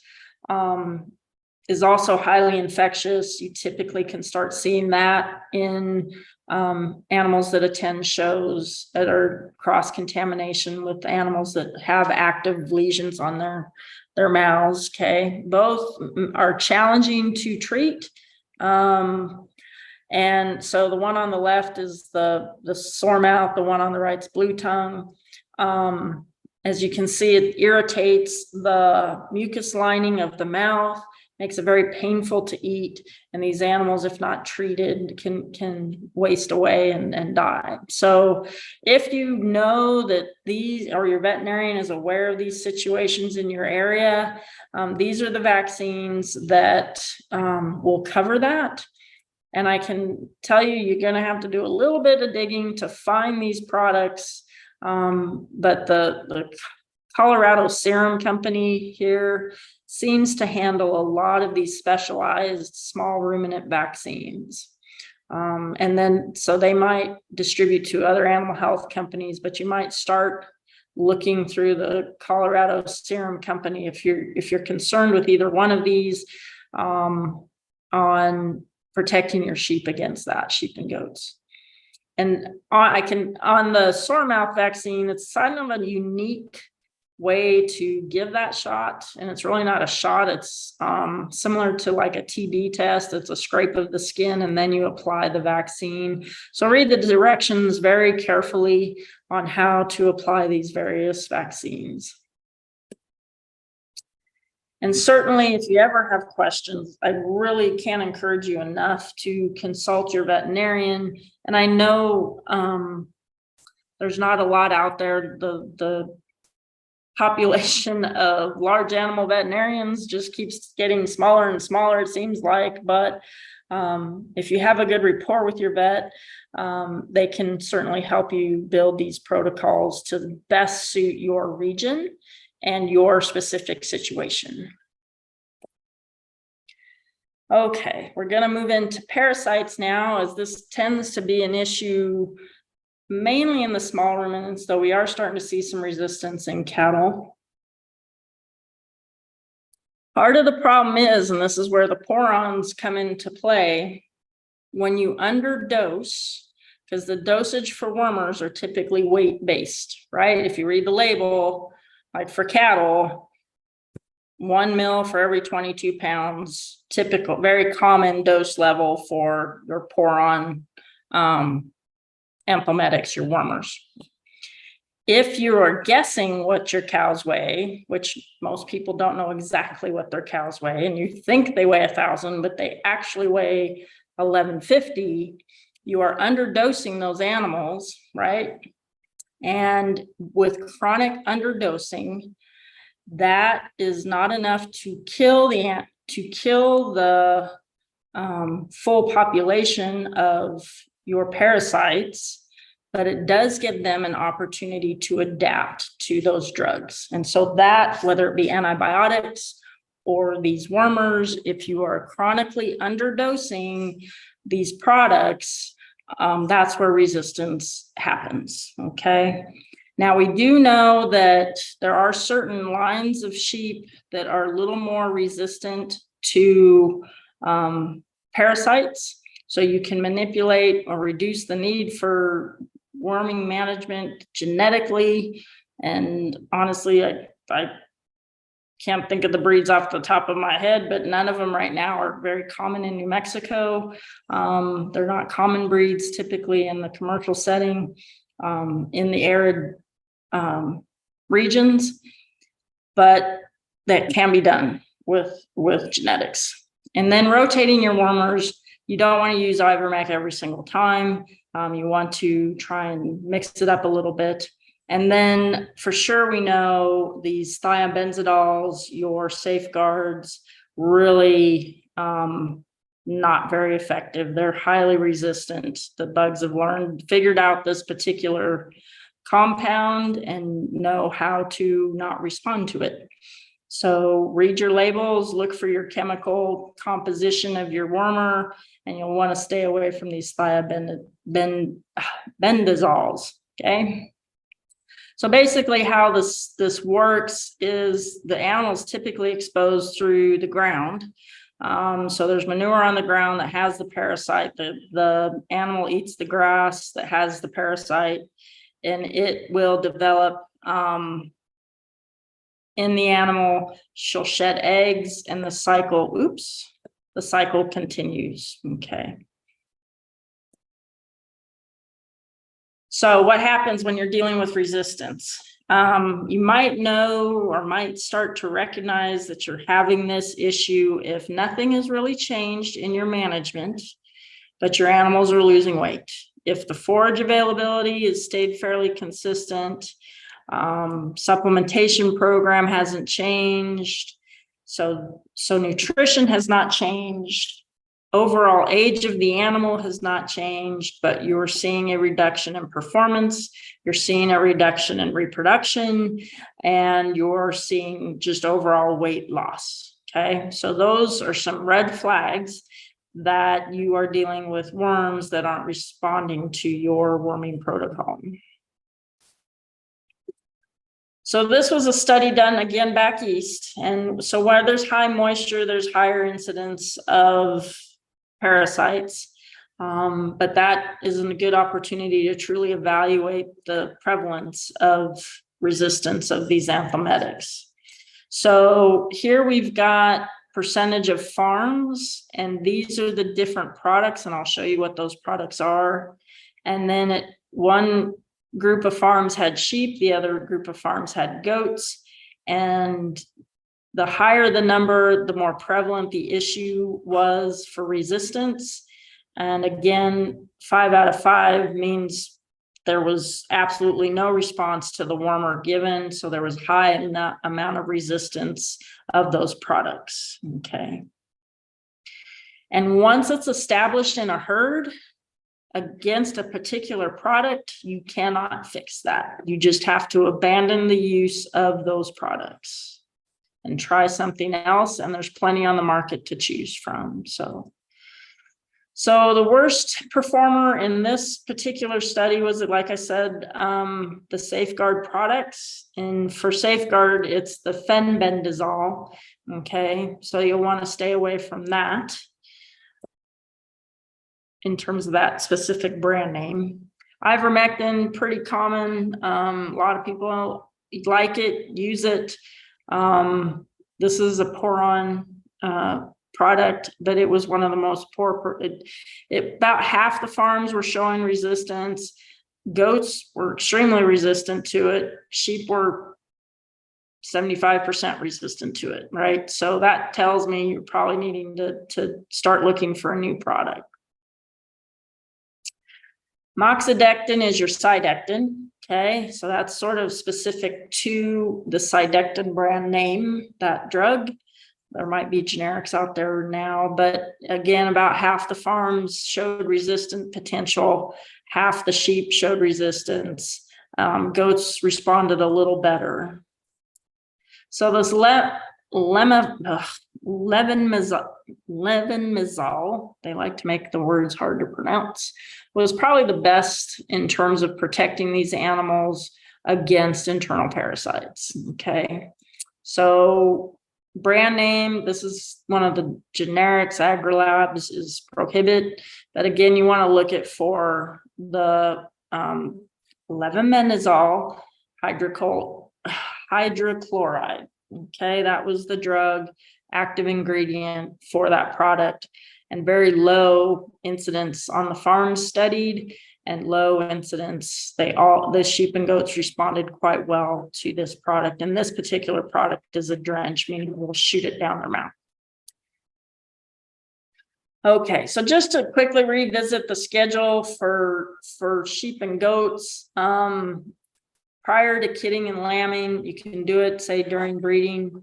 also highly infectious. You typically can start seeing that in animals that attend shows that are cross-contamination with animals that have active lesions on their mouths. Okay, both are challenging to treat. And so the one on the left is the sore mouth, the one on the right is blue tongue. As you can see, it irritates the mucus lining of the mouth, makes it very painful to eat. And these animals, if not treated, can waste away and die. So if you know that these, or your veterinarian is aware of these situations in your area, these are the vaccines that will cover that. And I can tell you, you're going to have to do a little bit of digging to find these products. But the Colorado Serum Company here seems to handle a lot of these specialized small ruminant vaccines. And then, so they might distribute to other animal health companies, but you might start looking through the Colorado Serum Company if you're concerned with either one of these, on protecting your sheep against that, sheep and goats. And on the sore mouth vaccine, it's kind of a unique way to give that shot. And it's really not a shot. It's similar to like a TB test. It's a scrape of the skin and then you apply the vaccine. So read the directions very carefully on how to apply these various vaccines. And certainly if you ever have questions, I really can't encourage you enough to consult your veterinarian. And I know there's not a lot out there. The population of large animal veterinarians just keeps getting smaller and smaller, it seems like. But if you have a good rapport with your vet, they can certainly help you build these protocols to best suit your region and your specific situation. Okay, we're going to move into parasites now, as this tends to be an issue mainly in the small ruminants, though we are starting to see some resistance in cattle. Part of the problem is, and this is where the porons come into play, when you underdose, because the dosage for wormers are typically weight-based, right? If you read the label, like for cattle, 1 mil for every 22 pounds, typical, very common dose level for your poron amphometics, your wormers. If you are guessing what your cows weigh, which most people don't know exactly what their cows weigh, and you think they weigh 1,000, but they actually weigh 1,150, you are underdosing those animals, right? And with chronic underdosing, that is not enough to kill the full population of your parasites, but it does give them an opportunity to adapt to those drugs. And so that, whether it be antibiotics or these wormers, if you are chronically underdosing these products, that's where resistance happens, okay? Now, we do know that there are certain lines of sheep that are a little more resistant to parasites. So you can manipulate or reduce the need for worming management genetically. And honestly, I can't think of the breeds off the top of my head, but none of them right now are very common in New Mexico. They're not common breeds typically in the commercial setting, in the arid regions, but that can be done with genetics. And then rotating your wormers, you don't want to use Ivermectin every single time. You want to try and mix it up a little bit. And then for sure, we know these thiabenzadols, your safeguards, really not very effective. They're highly resistant. The bugs have figured out this particular compound and know how to not respond to it. So read your labels, look for your chemical composition of your wormer, and you'll want to stay away from these thiabendazoles, okay? So basically how this works is the animal's typically exposed through the ground. So there's manure on the ground that has the parasite. The animal eats the grass that has the parasite, and it will develop in the animal. She'll shed eggs, and the cycle continues. Okay. So what happens when you're dealing with resistance You might know or might start to recognize that you're having this issue if nothing has really changed in your management, but your animals are losing weight. If the forage availability has stayed fairly consistent, supplementation program hasn't changed, so nutrition has not changed. Overall age of the animal has not changed, but you're seeing a reduction in performance, you're seeing a reduction in reproduction, and you're seeing just overall weight loss. Okay, so those are some red flags that you are dealing with worms that aren't responding to your worming protocol. So this was a study done again back east. And so where there's high moisture, there's higher incidence of parasites. But that isn't a good opportunity to truly evaluate the prevalence of resistance of these anthemetics. So here we've got percentage of farms, and these are the different products, and I'll show you what those products are. And then one group of farms had sheep, the other group of farms had goats, and the higher the number, the more prevalent the issue was for resistance. And again, 5 out of 5 means there was absolutely no response to the wormer given, so there was high amount of resistance of those products. Okay. And once it's established in a herd against a particular product, you cannot fix that. You just have to abandon the use of those products and try something else, and there's plenty on the market to choose from. So the worst performer in this particular study was, like I said, the Safeguard products. And for Safeguard, it's the fenbendazole. Okay, so you'll want to stay away from that in terms of that specific brand name. Ivermectin, pretty common. A lot of people like it, use it. This is a pour-on product, but it was one of the most poor. About half the farms were showing resistance. Goats were extremely resistant to it. Sheep were 75% resistant to it, right? So that tells me you're probably needing to start looking for a new product. Moxidectin is your Cydectin. Okay, so that's sort of specific to the Cydectin brand name, that drug. There might be generics out there now, but again, about half the farms showed resistant potential, half the sheep showed resistance. Goats responded a little better. So this levinmazole, they like to make the words hard to pronounce, was probably the best in terms of protecting these animals against internal parasites. Okay, so brand name, this is one of the generics. AgriLabs is Prohibit, but again, you want to look at for the levinmazole hydrochloride. Okay, that was the drug active ingredient for that product, and very low incidence on the farms studied, and low incidence. The sheep and goats responded quite well to this product. And this particular product is a drench, meaning we'll shoot it down their mouth. Okay, so just to quickly revisit the schedule for sheep and goats. Prior to kidding and lambing, you can do it, say, during breeding.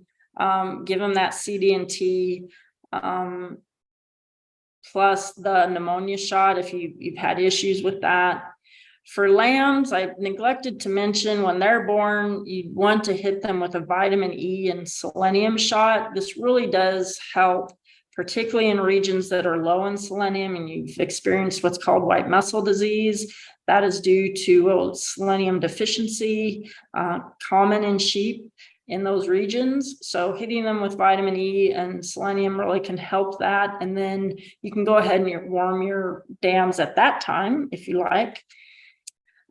Give them that CD&T plus the pneumonia shot if you've had issues with that. For lambs, I neglected to mention, when they're born, you want to hit them with a vitamin E and selenium shot. This really does help, particularly in regions that are low in selenium and you've experienced what's called white muscle disease. That is due to selenium deficiency, common in sheep in those regions. So hitting them with vitamin E and selenium really can help that. And then you can go ahead and warm your dams at that time if you like.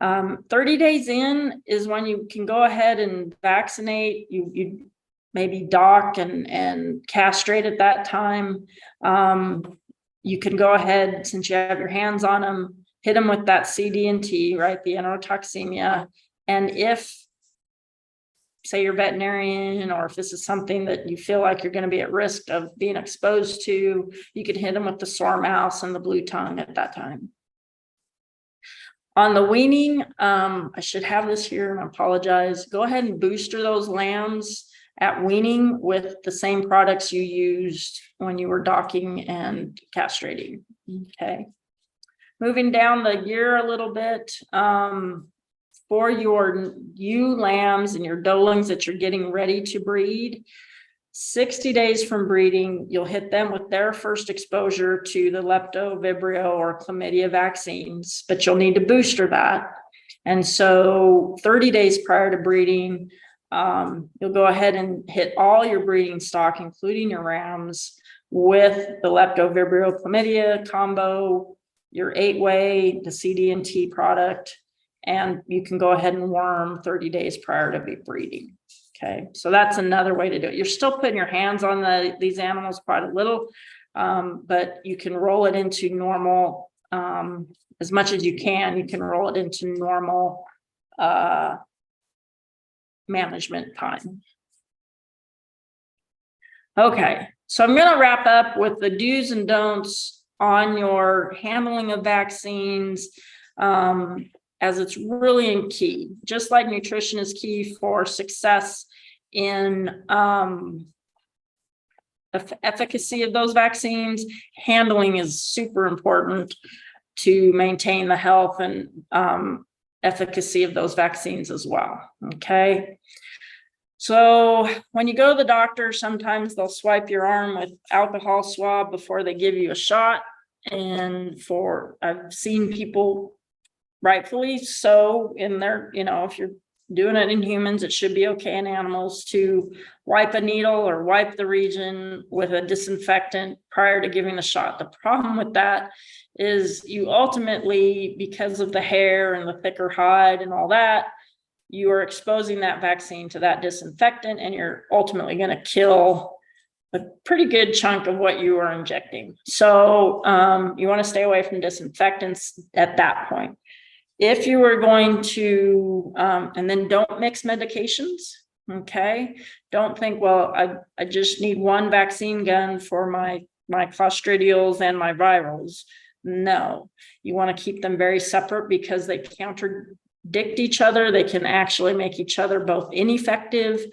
30 days in is when you can go ahead and vaccinate. You maybe dock and castrate at that time. You can go ahead, since you have your hands on them, hit them with that CD&T, right? The enterotoxemia. And if say your veterinarian, or if this is something that you feel like you're going to be at risk of being exposed to, you could hit them with the sore mouse and the blue tongue at that time. On the weaning, I should have this here and I apologize. Go ahead and booster those lambs at weaning with the same products you used when you were docking and castrating. Okay. Moving down the year a little bit, for your ewe lambs and your doelings that you're getting ready to breed, 60 days from breeding, you'll hit them with their first exposure to the lepto, vibrio, or chlamydia vaccines, but you'll need to booster that. And so 30 days prior to breeding, you'll go ahead and hit all your breeding stock, including your rams, with the lepto, vibrio, chlamydia combo, your 8-way, the CD&T product, and you can go ahead and worm 30 days prior to be breeding. Okay, so that's another way to do it. You're still putting your hands on these animals quite a little, but you can roll it into normal, as much as you can roll it into normal management time. Okay, so I'm going to wrap up with the do's and don'ts on your handling of vaccines, as it's really key. Just like nutrition is key for success in efficacy of those vaccines, handling is super important to maintain the health and efficacy of those vaccines as well. Okay. So when you go to the doctor, sometimes they'll swipe your arm with alcohol swab before they give you a shot. And I've seen people, rightfully so, in their, if you're doing it in humans, it should be okay in animals to wipe a needle or wipe the region with a disinfectant prior to giving the shot. The problem with that is you ultimately, because of the hair and the thicker hide and all that, you are exposing that vaccine to that disinfectant, and you're ultimately going to kill a pretty good chunk of what you are injecting. So you want to stay away from disinfectants at that point. If you are going to, and then don't mix medications, okay? Don't think, well, I just need one vaccine gun for my clostridials and my virals. No, you want to keep them very separate because they contradict each other. They can actually make each other both ineffective.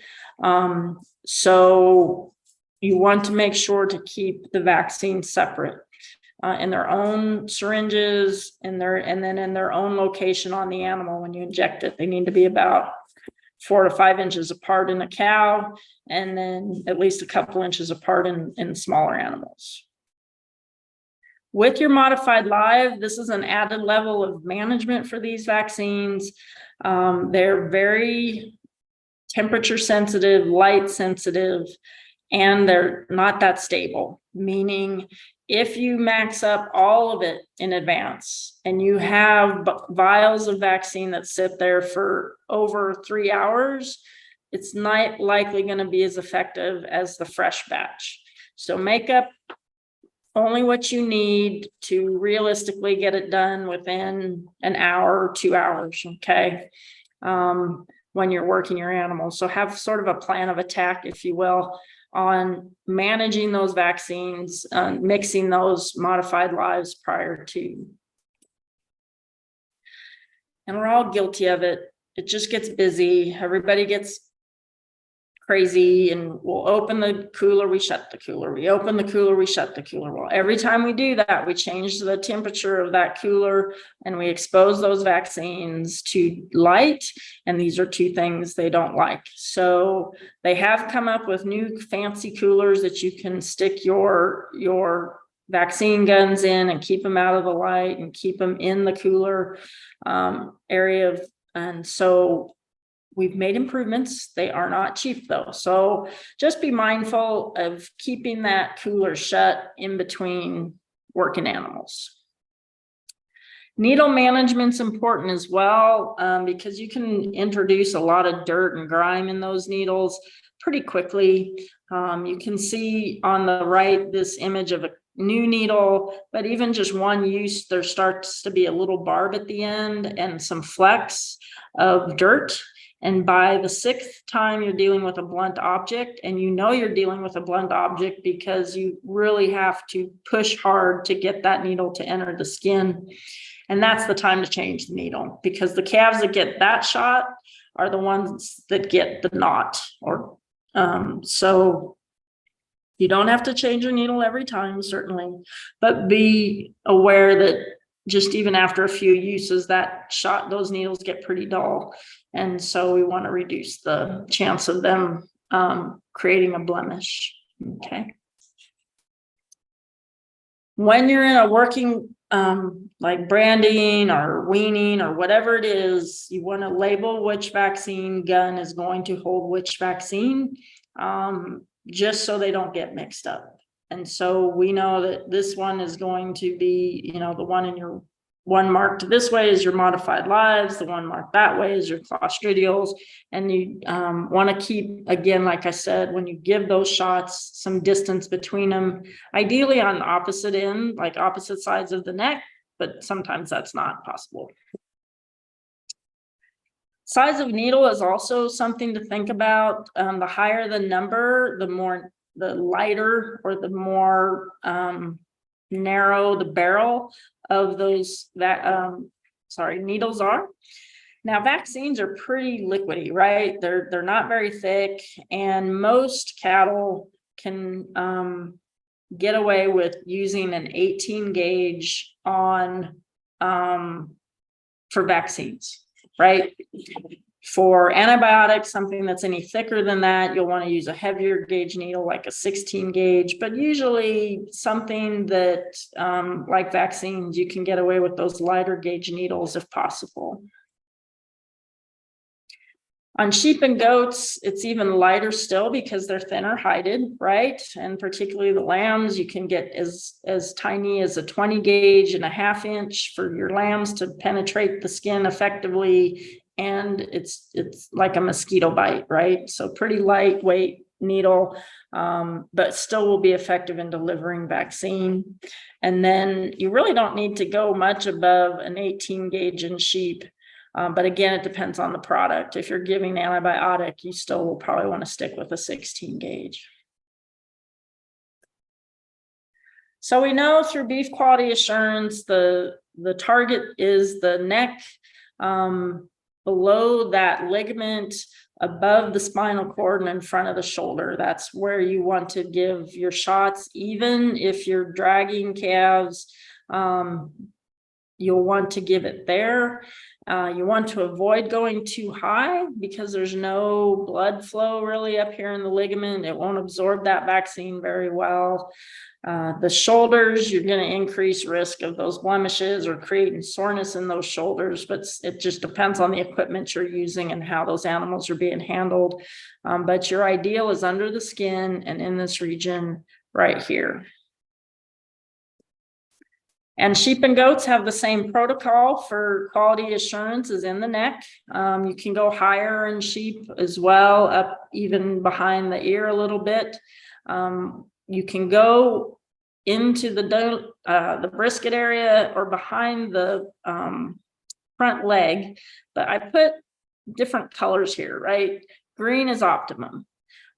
So you want to make sure to keep the vaccine separate. In their own syringes, and then in their own location on the animal when you inject it. They need to be about 4 to 5 inches apart in a cow, and then at least a couple inches apart in smaller animals. With your modified live, this is an added level of management for these vaccines. They're very temperature sensitive, light sensitive, and they're not that stable, meaning if you max up all of it in advance and you have vials of vaccine that sit there for over 3 hours, it's not likely going to be as effective as the fresh batch. So make up only what you need to realistically get it done within an hour or 2 hours, okay, when you're working your animals. So have sort of a plan of attack, if you will, on managing those vaccines, mixing those modified lives prior to. And we're all guilty of it. It just gets busy. Everybody gets crazy, and we'll open the cooler, we shut the cooler. We open the cooler, we shut the cooler. Well, every time we do that, we change the temperature of that cooler and we expose those vaccines to light. And these are two things they don't like. So they have come up with new fancy coolers that you can stick your vaccine guns in and keep them out of the light and keep them in the cooler area. And so we've made improvements. They are not cheap though. So just be mindful of keeping that cooler shut in between working animals. Needle management's important as well, because you can introduce a lot of dirt and grime in those needles pretty quickly. You can see on the right this image of a new needle, but even just one use, there starts to be a little barb at the end and some flecks of dirt. And by the 6th time you're dealing with a blunt object, and you know you're dealing with a blunt object because you really have to push hard to get that needle to enter the skin. And that's the time to change the needle, because the calves that get that shot are the ones that get the knot. Or so you don't have to change your needle every time, certainly, but be aware that just even after a few uses, that shot, those needles get pretty dull. And so we want to reduce the chance of them creating a blemish. Okay. When you're in a working like branding or weaning or whatever it is, you want to label which vaccine gun is going to hold which vaccine, just so they don't get mixed up. And so we know that this one is going to be, the one in your one marked this way is your modified lives, the one marked that way is your clostridials. And you want to keep, again, like I said, when you give those shots, some distance between them, ideally on the opposite end, like opposite sides of the neck, but sometimes that's not possible. Size of needle is also something to think about. The higher the number, the lighter or the more narrow the barrel of those needles are. Now, vaccines are pretty liquidy, right? They're not very thick, and most cattle can get away with using an 18 gauge on for vaccines, right? For antibiotics, something that's any thicker than that, you'll want to use a heavier gauge needle, like a 16 gauge, but usually something that, like vaccines, you can get away with those lighter gauge needles if possible. On sheep and goats, it's even lighter still because they're thinner hided, right? And particularly the lambs, you can get as tiny as a 20 gauge and a 1/2 inch for your lambs to penetrate the skin effectively. And it's like a mosquito bite, right? So pretty lightweight needle, but still will be effective in delivering vaccine. And then you really don't need to go much above an 18 gauge in sheep. But again, it depends on the product. If you're giving antibiotic, you still will probably want to stick with a 16 gauge. So we know through beef quality assurance, the target is the neck, below that ligament, above the spinal cord, and in front of the shoulder. That's where you want to give your shots. Even if you're dragging calves, you'll want to give it there. You want to avoid going too high because there's no blood flow really up here in the ligament. It won't absorb that vaccine very well. The shoulders, you're going to increase risk of those blemishes or creating soreness in those shoulders, but it just depends on the equipment you're using and how those animals are being handled. But your ideal is under the skin and in this region right here. And sheep and goats have the same protocol for quality assurance as in the neck. You can go higher in sheep as well, up even behind the ear a little bit. You can go into the brisket area or behind the front leg, but I put different colors here, right? Green is optimum.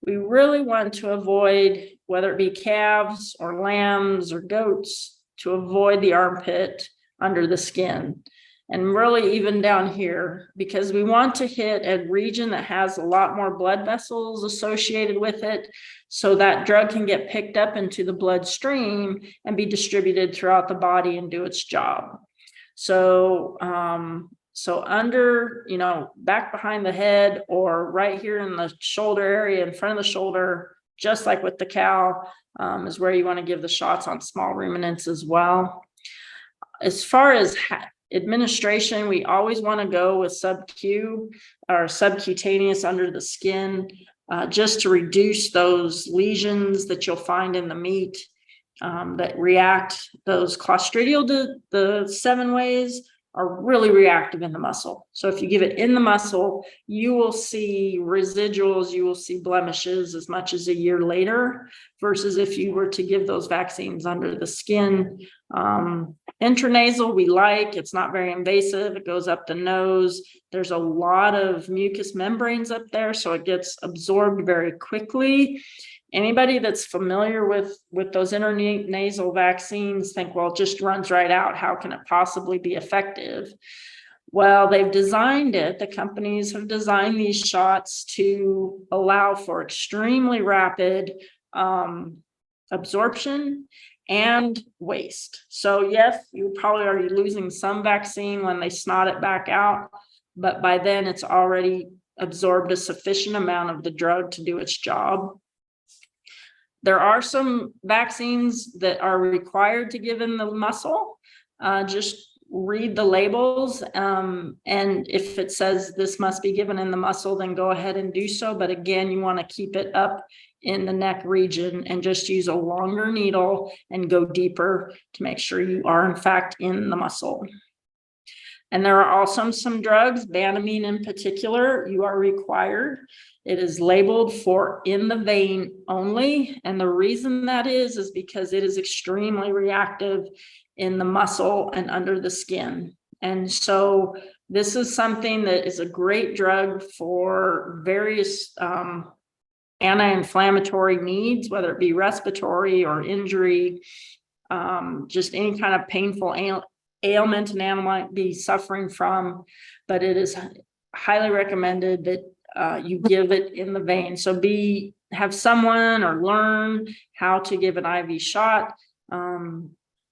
We really want to avoid, whether it be calves or lambs or goats, to avoid the armpit under the skin, and really even down here, because we want to hit a region that has a lot more blood vessels associated with it, so that drug can get picked up into the bloodstream and be distributed throughout the body and do its job. So under, back behind the head or right here in the shoulder area, in front of the shoulder, just like with the cow, is where you want to give the shots on small ruminants as well. As far as administration, we always want to go with sub-Q or subcutaneous under the skin, just to reduce those lesions that you'll find in the meat that react, those clostridial, the 7 ways, are really reactive in the muscle. So if you give it in the muscle, you will see residuals, you will see blemishes as much as a year later, versus if you were to give those vaccines under the skin. Intranasal, we like, it's not very invasive. It goes up the nose. There's a lot of mucous membranes up there, so it gets absorbed very quickly. Anybody that's familiar with those intranasal vaccines think, well, it just runs right out. How can it possibly be effective? Well, they've designed it. The companies have designed these shots to allow for extremely rapid absorption and waste. So yes, you're probably already losing some vaccine when they snot it back out, but by then it's already absorbed a sufficient amount of the drug to do its job. There are some vaccines that are required to give in the muscle. Just read the labels. And if it says this must be given in the muscle, then go ahead and do so. But again, you want to keep it up in the neck region and just use a longer needle and go deeper to make sure you are in fact in the muscle. And there are also some drugs, Banamine in particular, you are required. It is labeled for in the vein only. And the reason that is because it is extremely reactive in the muscle and under the skin. And so this is something that is a great drug for various anti-inflammatory needs, whether it be respiratory or injury, just any kind of painful ailment an animal might be suffering from, but it is highly recommended that you give it in the vein. So have someone or learn how to give an IV shot,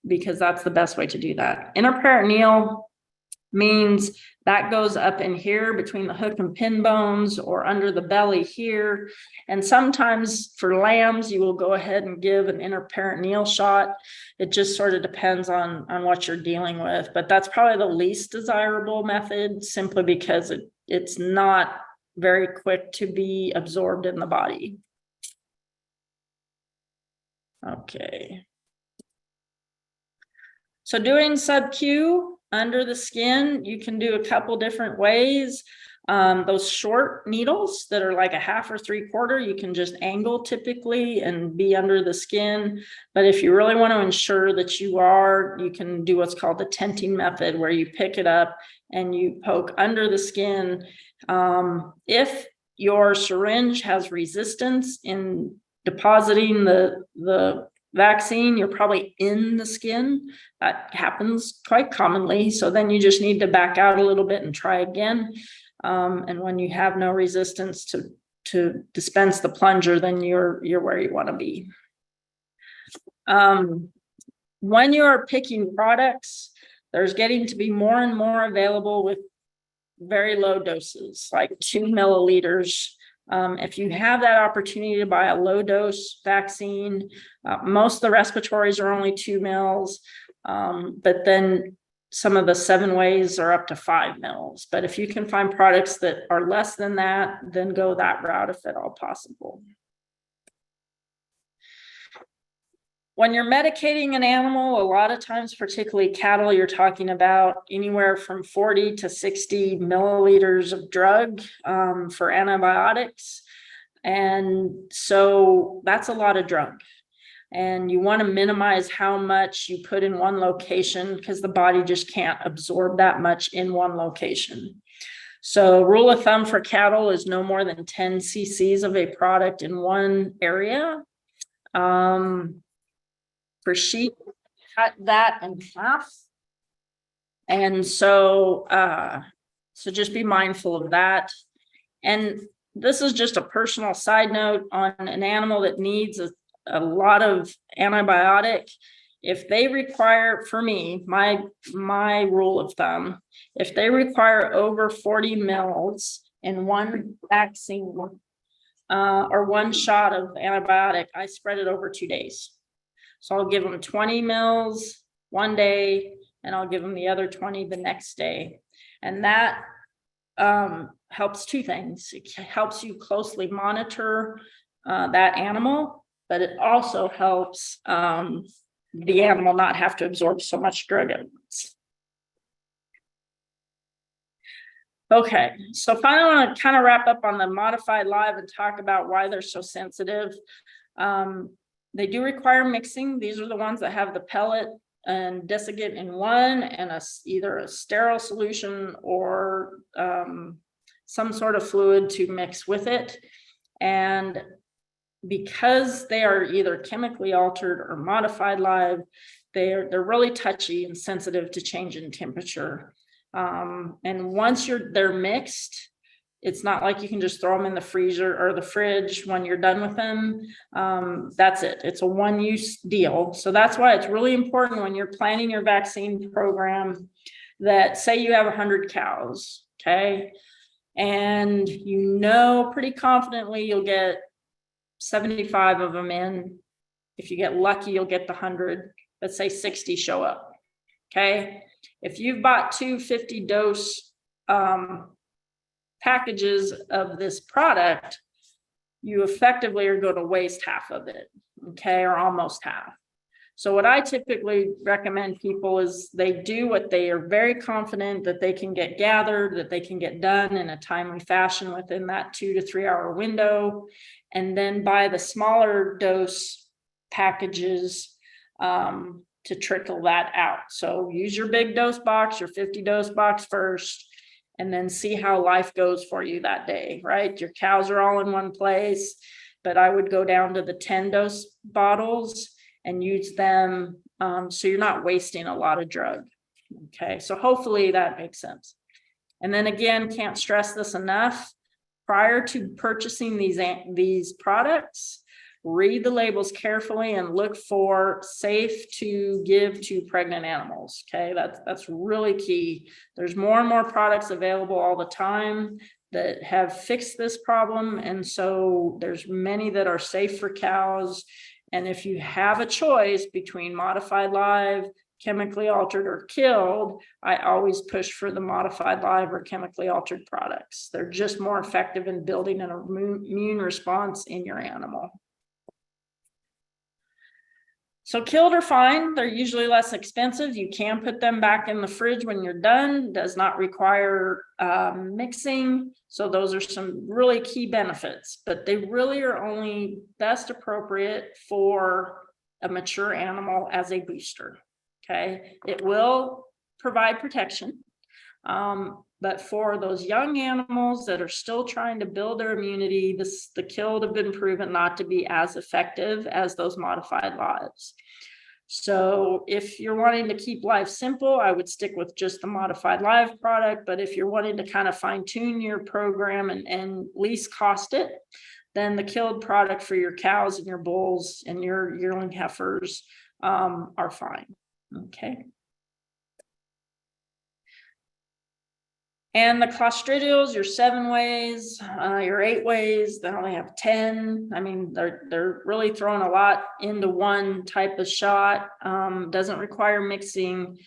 because that's the best way to do that. Interperitoneal means that goes up in here between the hook and pin bones or under the belly here. And sometimes for lambs, you will go ahead and give an interperitoneal shot. It just sort of depends on what you're dealing with, but that's probably the least desirable method, simply because it's not very quick to be absorbed in the body. Okay. So doing sub-Q under the skin, you can do a couple different ways. Those short needles that are like a 1/2 or 3/4, you can just angle typically and be under the skin. But if you really want to ensure that you can do what's called the tenting method, where you pick it up and you poke under the skin. If your syringe has resistance in depositing the vaccine, you're probably in the skin. That happens quite commonly. So then you just need to back out a little bit and try again. And when you have no resistance to dispense the plunger, then you're where you want to be. When you're picking products, there's getting to be more and more available with very low doses, like 2 milliliters. If you have that opportunity to buy a low dose vaccine, most of the respiratories are only 2 mils, but then some of the 7 ways are up to 5 mils. But if you can find products that are less than that, then go that route if at all possible. When you're medicating an animal, a lot of times, particularly cattle, you're talking about anywhere from 40 to 60 milliliters of drug for antibiotics. And so that's a lot of drug. And you want to minimize how much you put in one location, because the body just can't absorb that much in one location. So rule of thumb for cattle is no more than 10 cc's of a product in one area. For sheep, cut that in half. And so just be mindful of that. And this is just a personal side note on an animal that needs a lot of antibiotic. If they require, for me, my rule of thumb, if they require over 40 mils in one vaccine or one shot of antibiotic, I spread it over 2 days. So I'll give them 20 mils one day, and I'll give them the other 20 the next day. And that helps 2 things. It helps you closely monitor that animal, but it also helps the animal not have to absorb so much drug at once. Okay, so finally, I want to kind of wrap up on the modified live and talk about why they're so sensitive. They do require mixing. These are the ones that have the pellet and desiccant in one, and either a sterile solution or some sort of fluid to mix with it. And because they are either chemically altered or modified live, they're really touchy and sensitive to change in temperature. And once they're mixed, it's not like you can just throw them in the freezer or the fridge when you're done with them. That's it. It's a one-use deal. So that's why it's really important when you're planning your vaccine program that, say you have 100 cows, okay? And you know pretty confidently you'll get 75 of them in. If you get lucky, you'll get the 100, but say 60 show up, okay? If you've bought 250 dose packages of this product, you effectively are going to waste half of it, okay, or almost half. So what I typically recommend people is they do what they are very confident that they can get gathered, that they can get done in a timely fashion within that 2 to 3 hour window, and then buy the smaller dose packages to trickle that out. So use your big dose box, your 50 dose box first, and then see how life goes for you that day, right? Your cows are all in one place, but I would go down to the 10 dose bottles and use them so you're not wasting a lot of drug. Okay, so hopefully that makes sense. And then again, can't stress this enough. Prior to purchasing these products, read the labels carefully and look for safe to give to pregnant animals. Okay, that's really key. There's more and more products available all the time that have fixed this problem, and so there's many that are safe for cows. And if you have a choice between modified live, chemically altered, or killed, I always push for the modified live or chemically altered products. They're just more effective in building an immune response in your animal. So killed are fine. They're usually less expensive. You can put them back in the fridge when you're done. Does not require mixing. So those are some really key benefits, but they really are only best appropriate for a mature animal as a booster. Okay, it will provide protection. But for those young animals that are still trying to build their immunity, the killed have been proven not to be as effective as those modified lives. So if you're wanting to keep life simple, I would stick with just the modified live product. But if you're wanting to kind of fine tune your program and least cost it, then the killed product for your cows and your bulls and your yearling heifers are fine. Okay. And the clostridials, your 7 ways, your 8 ways, they only have 10. I mean, they're really throwing a lot into one type of shot. Doesn't require mixing,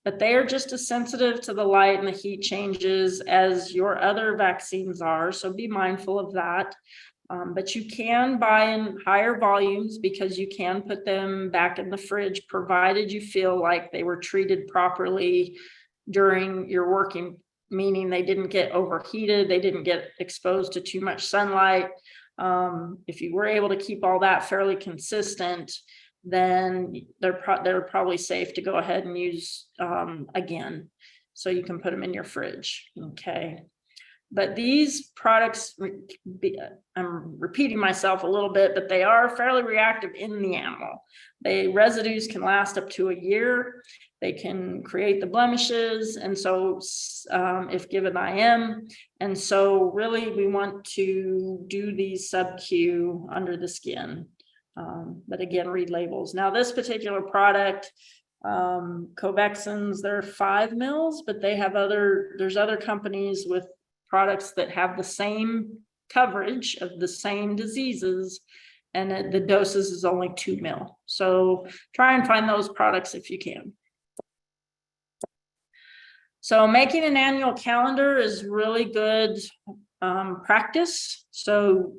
but they are just as sensitive to the light and the heat changes as your other vaccines are. So be mindful of that. But you can buy in higher volumes because you can put them back in the fridge, provided you feel like they were treated properly during your working, meaning they didn't get overheated, they didn't get exposed to too much sunlight. If you were able to keep all that fairly consistent, then they're probably safe to go ahead and use again. So you can put them in your fridge, okay? But these products, I'm repeating myself a little bit, but they are fairly reactive in the animal. Residues can last up to a year. They can create the blemishes, and so if given IM, and so really we want to do these sub-Q under the skin. But again, read labels. Now this particular product, Covexins, they're 5 mils, but they have there's other companies with products that have the same coverage of the same diseases, and the doses is only 2 mil. So try and find those products if you can. So making an annual calendar is really good practice. So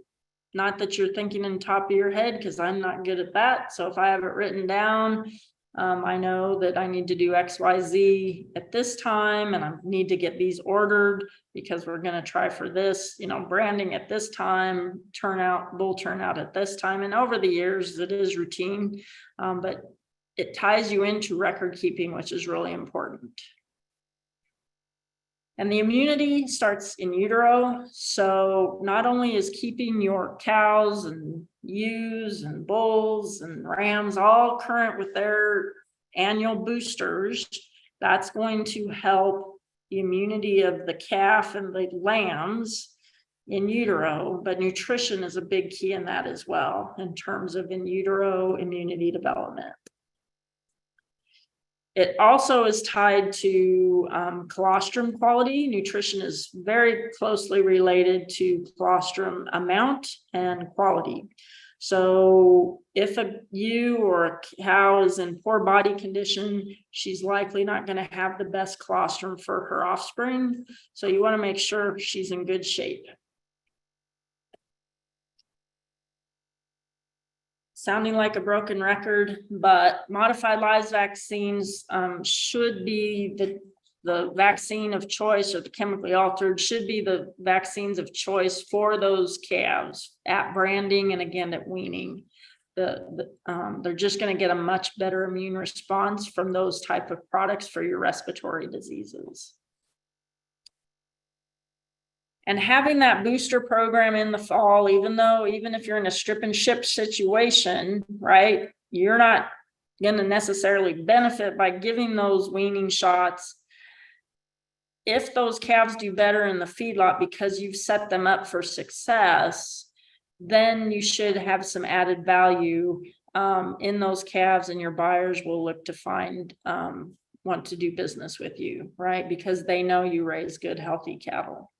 not that you're thinking in the top of your head, because I'm not good at that. So if I have it written down, I know that I need to do XYZ at this time, and I need to get these ordered because we're going to try for this, branding at this time, bull turnout at this time. And over the years, it is routine, but it ties you into record keeping, which is really important. And the immunity starts in utero. So not only is keeping your cows and ewes and bulls and rams all current with their annual boosters, that's going to help the immunity of the calf and the lambs in utero, but nutrition is a big key in that as well, in terms of in utero immunity development. It also is tied to colostrum quality. Nutrition is very closely related to colostrum amount and quality. So if a ewe or a cow is in poor body condition, she's likely not going to have the best colostrum for her offspring. So you want to make sure she's in good shape. Sounding like a broken record, but modified live vaccines should be the vaccine of choice, or the chemically altered should be the vaccines of choice for those calves at branding and again at weaning. They're just going to get a much better immune response from those type of products for your respiratory diseases. And having that booster program in the fall, even if you're in a strip and ship situation, right, you're not going to necessarily benefit by giving those weaning shots. If those calves do better in the feedlot because you've set them up for success, then you should have some added value in those calves, and your buyers will look to want to do business with you, right? Because they know you raise good, healthy cattle.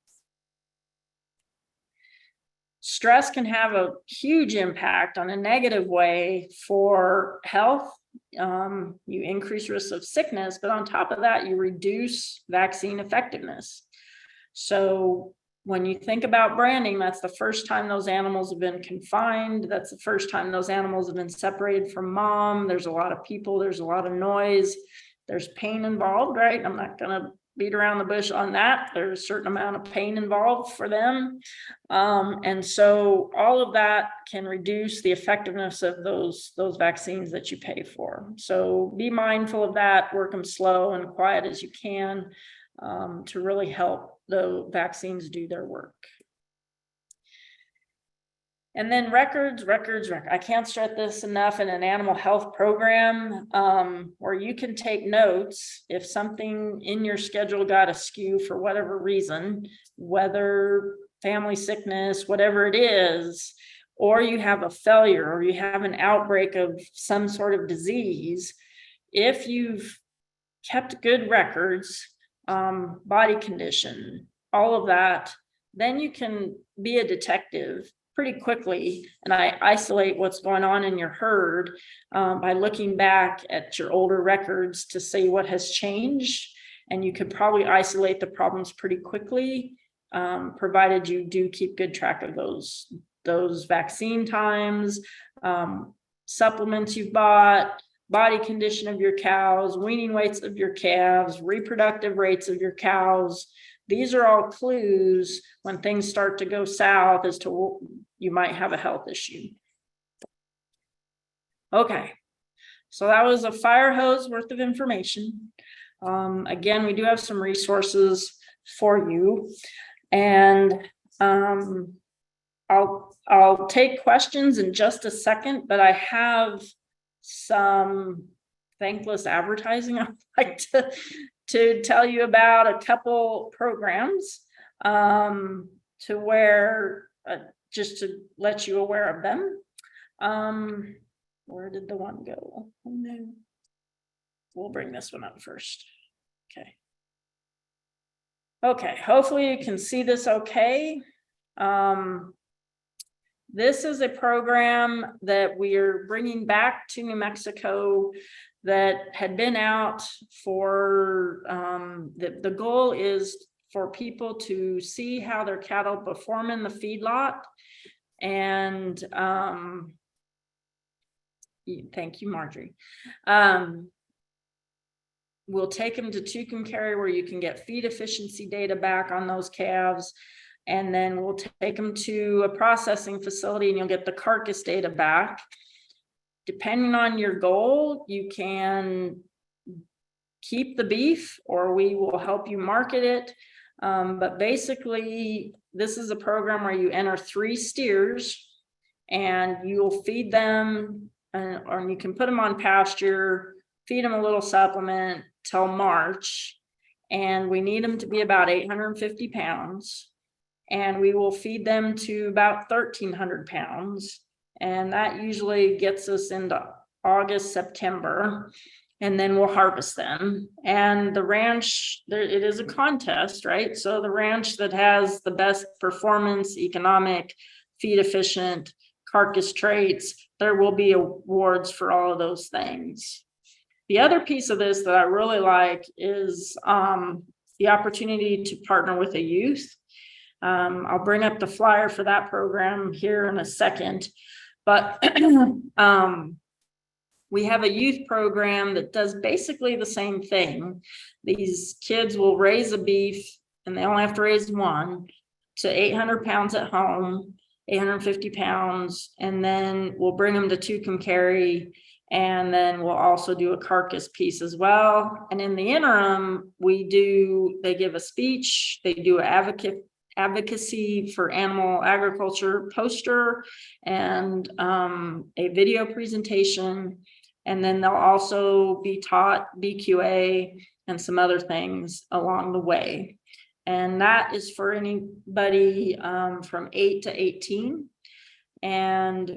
Stress can have a huge impact on a negative way for health. You increase risk of sickness, but on top of that, you reduce vaccine effectiveness. So when you think about branding, that's the first time those animals have been confined. That's the first time those animals have been separated from mom. There's a lot of people, there's a lot of noise, there's pain involved, right? I'm not going to beat around the bush on that. There's a certain amount of pain involved for them. And so all of that can reduce the effectiveness of those vaccines that you pay for. So be mindful of that, work them slow and quiet as you can to really help the vaccines do their work. And then records. I can't stress this enough in an animal health program where you can take notes if something in your schedule got askew for whatever reason, whether family sickness, whatever it is, or you have a failure or you have an outbreak of some sort of disease. If you've kept good records, body condition, all of that, then you can be a detective pretty quickly, and I isolate what's going on in your herd by looking back at your older records to see what has changed, and you could probably isolate the problems pretty quickly, provided you do keep good track of those vaccine times, supplements you've bought, body condition of your cows, weaning weights of your calves, reproductive rates of your cows. These are all clues when things start to go south as to you might have a health issue. Okay, so that was a fire hose worth of information. Again, we do have some resources for you, and I'll take questions in just a second, but I have some thankless advertising I'd like to tell you about, a couple programs to where just to let you aware of them. Where did the one go? Oh, no. We'll bring this one up first. Okay, hopefully you can see this okay. This is a program that we're bringing back to New Mexico that had been out for, the goal is for people to see how their cattle perform in the feedlot and Thank you, Marjorie. We'll take them to Tucumcari Carry where you can get feed efficiency data back on those calves. And then we'll take them to a processing facility and you'll get the carcass data back. Depending on your goal, you can keep the beef or we will help you market it. But basically, this is a program where you enter 3 steers and you'll feed them or you can put them on pasture, feed them a little supplement till March. And we need them to be about 850 pounds. And we will feed them to about 1,300 pounds. And that usually gets us into August, September. And then we'll harvest them. And the ranch, it is a contest, right? So the ranch that has the best performance, economic, feed efficient, carcass traits, there will be awards for all of those things. The other piece of this that I really like is the opportunity to partner with a youth. I'll bring up the flyer for that program here in a second, but we have a youth program that does basically the same thing. These kids will raise a beef and they only have to raise one to 800 pounds at home, 850 pounds, and then we'll bring them to Tucumcari Carry, and then we'll also do a carcass piece as well. And in the interim, they give a speech, they do an advocacy for animal agriculture poster and a video presentation. And then they'll also be taught BQA and some other things along the way. And that is for anybody from 8 to 18. And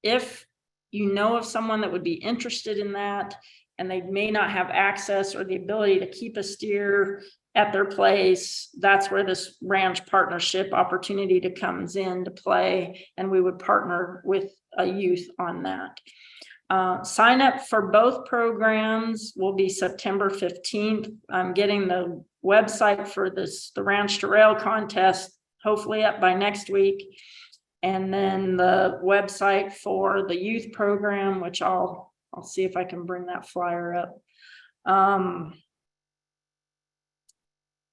if you know of someone that would be interested in that, and they may not have access or the ability to keep a steer at their place, that's where this ranch partnership opportunity comes into play. And we would partner with a youth on that. Sign up for both programs will be September 15th. I'm getting the website for the Ranch to Rail contest, hopefully up by next week. And then the website for the youth program, which I'll see if I can bring that flyer up.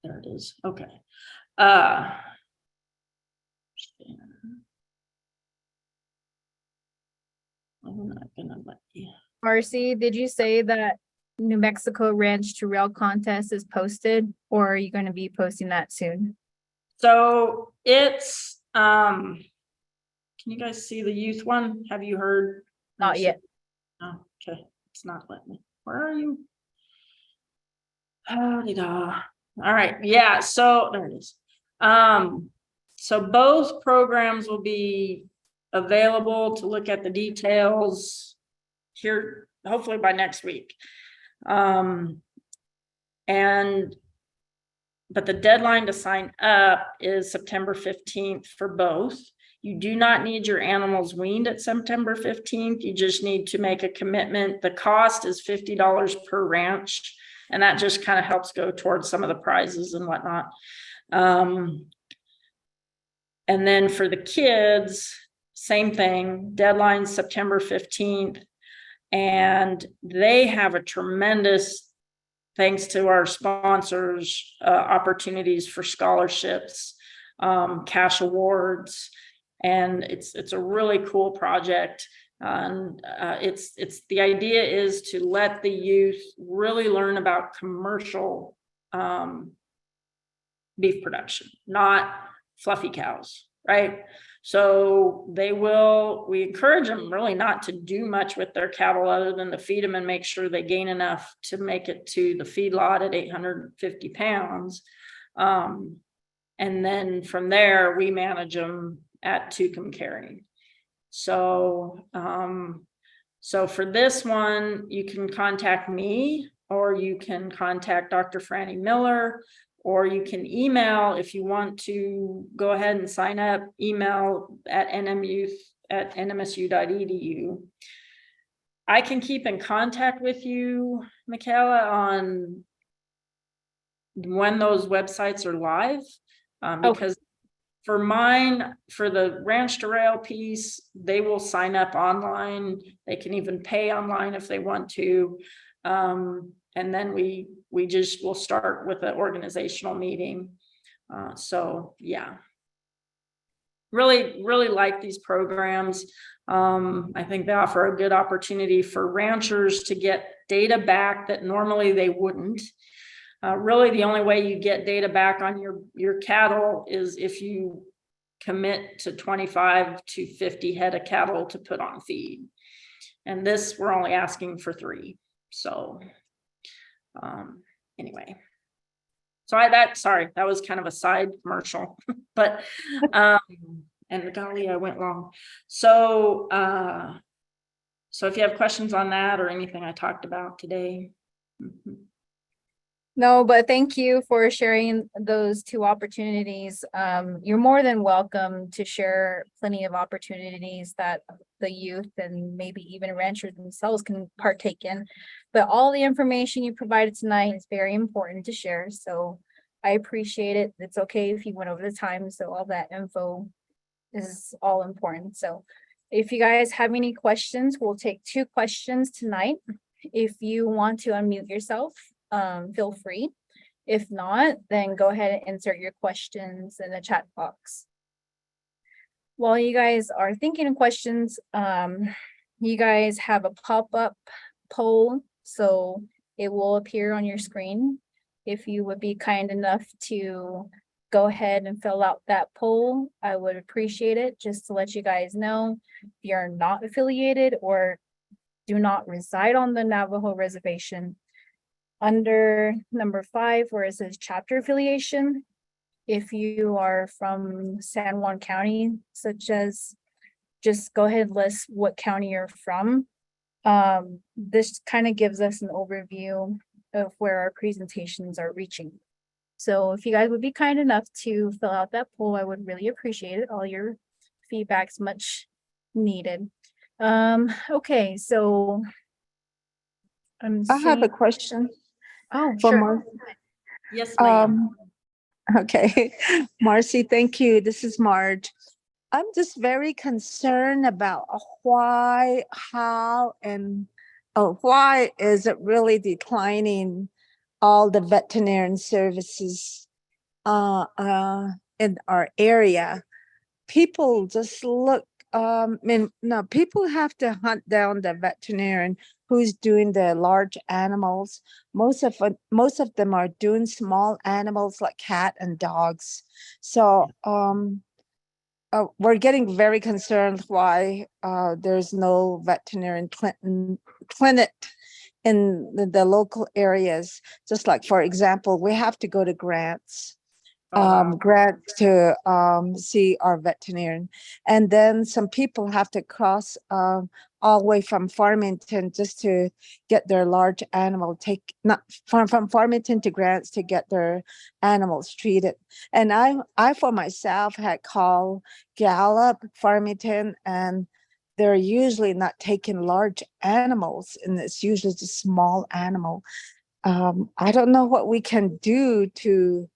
There it is. Okay. I'm not gonna let you. Marcy, did you say that New Mexico Ranch to Rail contest is posted, or are you going to be posting that soon? So it's can you guys see the youth one? Have you heard? Not yet. Oh, okay. It's not letting me. Where are you? All right. Yeah. So there it is. So both programs will be available to look at the details here, hopefully by next week. But the deadline to sign up is September 15th for both. You do not need your animals weaned at September 15th. You just need to make a commitment. The cost is $50 per ranch, and that just kind of helps go towards some of the prizes and whatnot. And then for the kids, same thing, deadline September 15th. And they have a tremendous, thanks to our sponsors, opportunities for scholarships, cash awards. And it's a really cool project. And the idea is to let the youth really learn about commercial beef production, not fluffy cows, right? So we encourage them really not to do much with their cattle other than to feed them and make sure they gain enough to make it to the feedlot at 850 pounds. And then from there, we manage them at Tucumcari Carry. So for this one, you can contact me, or you can contact Dr. Franny Miller, or you can email if you want to go ahead and sign up, email at nmsu@nmsu.edu. I can keep in contact with you, Michaela, on when those websites are live, because For mine, for the ranch to rail piece, they will sign up online. They can even pay online if they want to. And then we just will start with an organizational meeting. So yeah. Really like these programs. I think they offer a good opportunity for ranchers to get data back that normally they wouldn't. Really, the only way you get data back on your cattle is if you commit to 25 to 50 head of cattle to put on feed. And this, we're only asking for 3. So anyway. So sorry, that was kind of a side commercial, but and golly, I went long. So so if you have questions on that or anything I talked about today. No, but thank you for sharing those 2 opportunities. You're more than welcome to share plenty of opportunities that the youth and maybe even ranchers themselves can partake in. But all the information you provided tonight is very important to share. So I appreciate it. It's okay if you went over the time. So all that info is all important. So if you guys have any questions, we'll take 2 questions tonight. If you want to unmute yourself, feel free. If not, then go ahead and insert your questions in the chat box. While you guys are thinking of questions, you guys have a pop-up poll, so it will appear on your screen. If you would be kind enough to go ahead and fill out that poll, I would appreciate it, just to let you guys know if you're not affiliated or do not reside on the Navajo reservation. Under number 5, where it says chapter affiliation, if you are from San Juan County, such as, just go ahead and list what county you're from. This kind of gives us an overview of where our presentations are reaching. So if you guys would be kind enough to fill out that poll, I would really appreciate it. All your feedback's much needed. Okay, so I have a question. Oh, for sure. Yes, ma'am. Okay, Marcy, thank you. This is Marge. I'm just very concerned about why, how, and why is it really declining all the veterinarian services in our area? People just look, no, people have to hunt down the veterinarian who's doing the large animals. Most of them are doing small animals like cat and dogs. So we're getting very concerned why there's no veterinarian clinic in the local areas. Just like, for example, we have to go to grants. Grant to see our veterinarian, and then some people have to cross all the way from Farmington just to get their large animal not from Farmington to Grants to get their animals treated. And I for myself had called Gallup, Farmington, and they're usually not taking large animals, and it's usually just small animal. I don't know what we can do to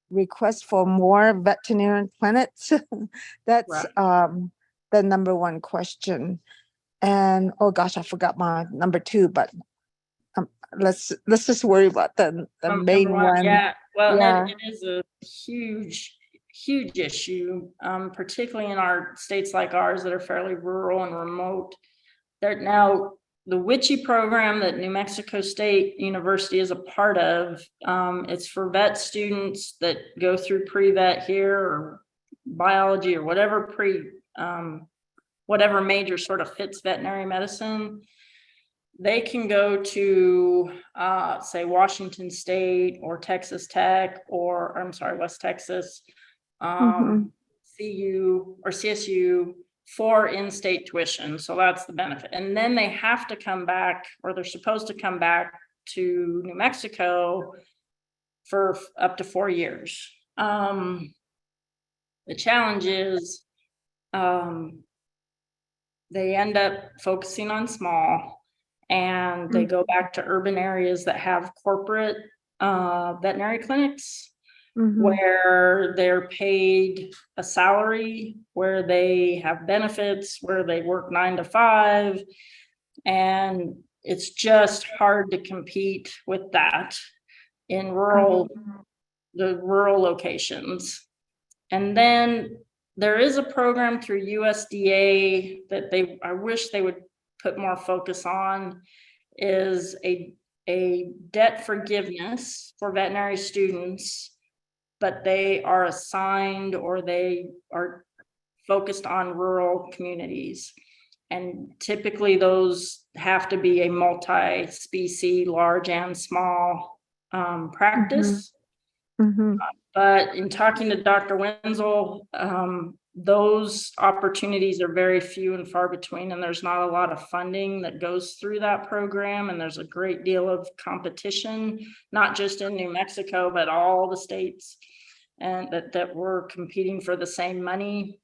request for more veterinarian clinics. That's the number 1 question. And oh gosh, I forgot my number 2, but let's just worry about the main one. Yeah, well, it is a huge issue, particularly in our states like ours that are fairly rural and remote. Now, the Vacc program that New Mexico State University is a part of, it's for vet students that go through pre-vet here or biology or whatever whatever major sort of fits veterinary medicine. They can go to say Washington State or Texas Tech, or I'm sorry, West Texas, CU or CSU for in-state tuition. So that's the benefit. And then they have to come back, or they're supposed to come back to New Mexico for up to 4 years. The challenge is they end up focusing on small, and they go back to urban areas that have corporate veterinary clinics. where they're paid a salary, where they have benefits, where they work 9 to 5. And it's just hard to compete with that in the rural locations. And then there is a program through USDA that I wish they would put more focus on, is a debt forgiveness for veterinary students, but they are assigned or they are focused on rural communities. And typically those have to be a multi-species, large and small practice. But in talking to Dr. Wenzel, those opportunities are very few and far between, and there's not a lot of funding that goes through that program. And there's a great deal of competition, not just in New Mexico, but all the states, and that we're competing for the same money.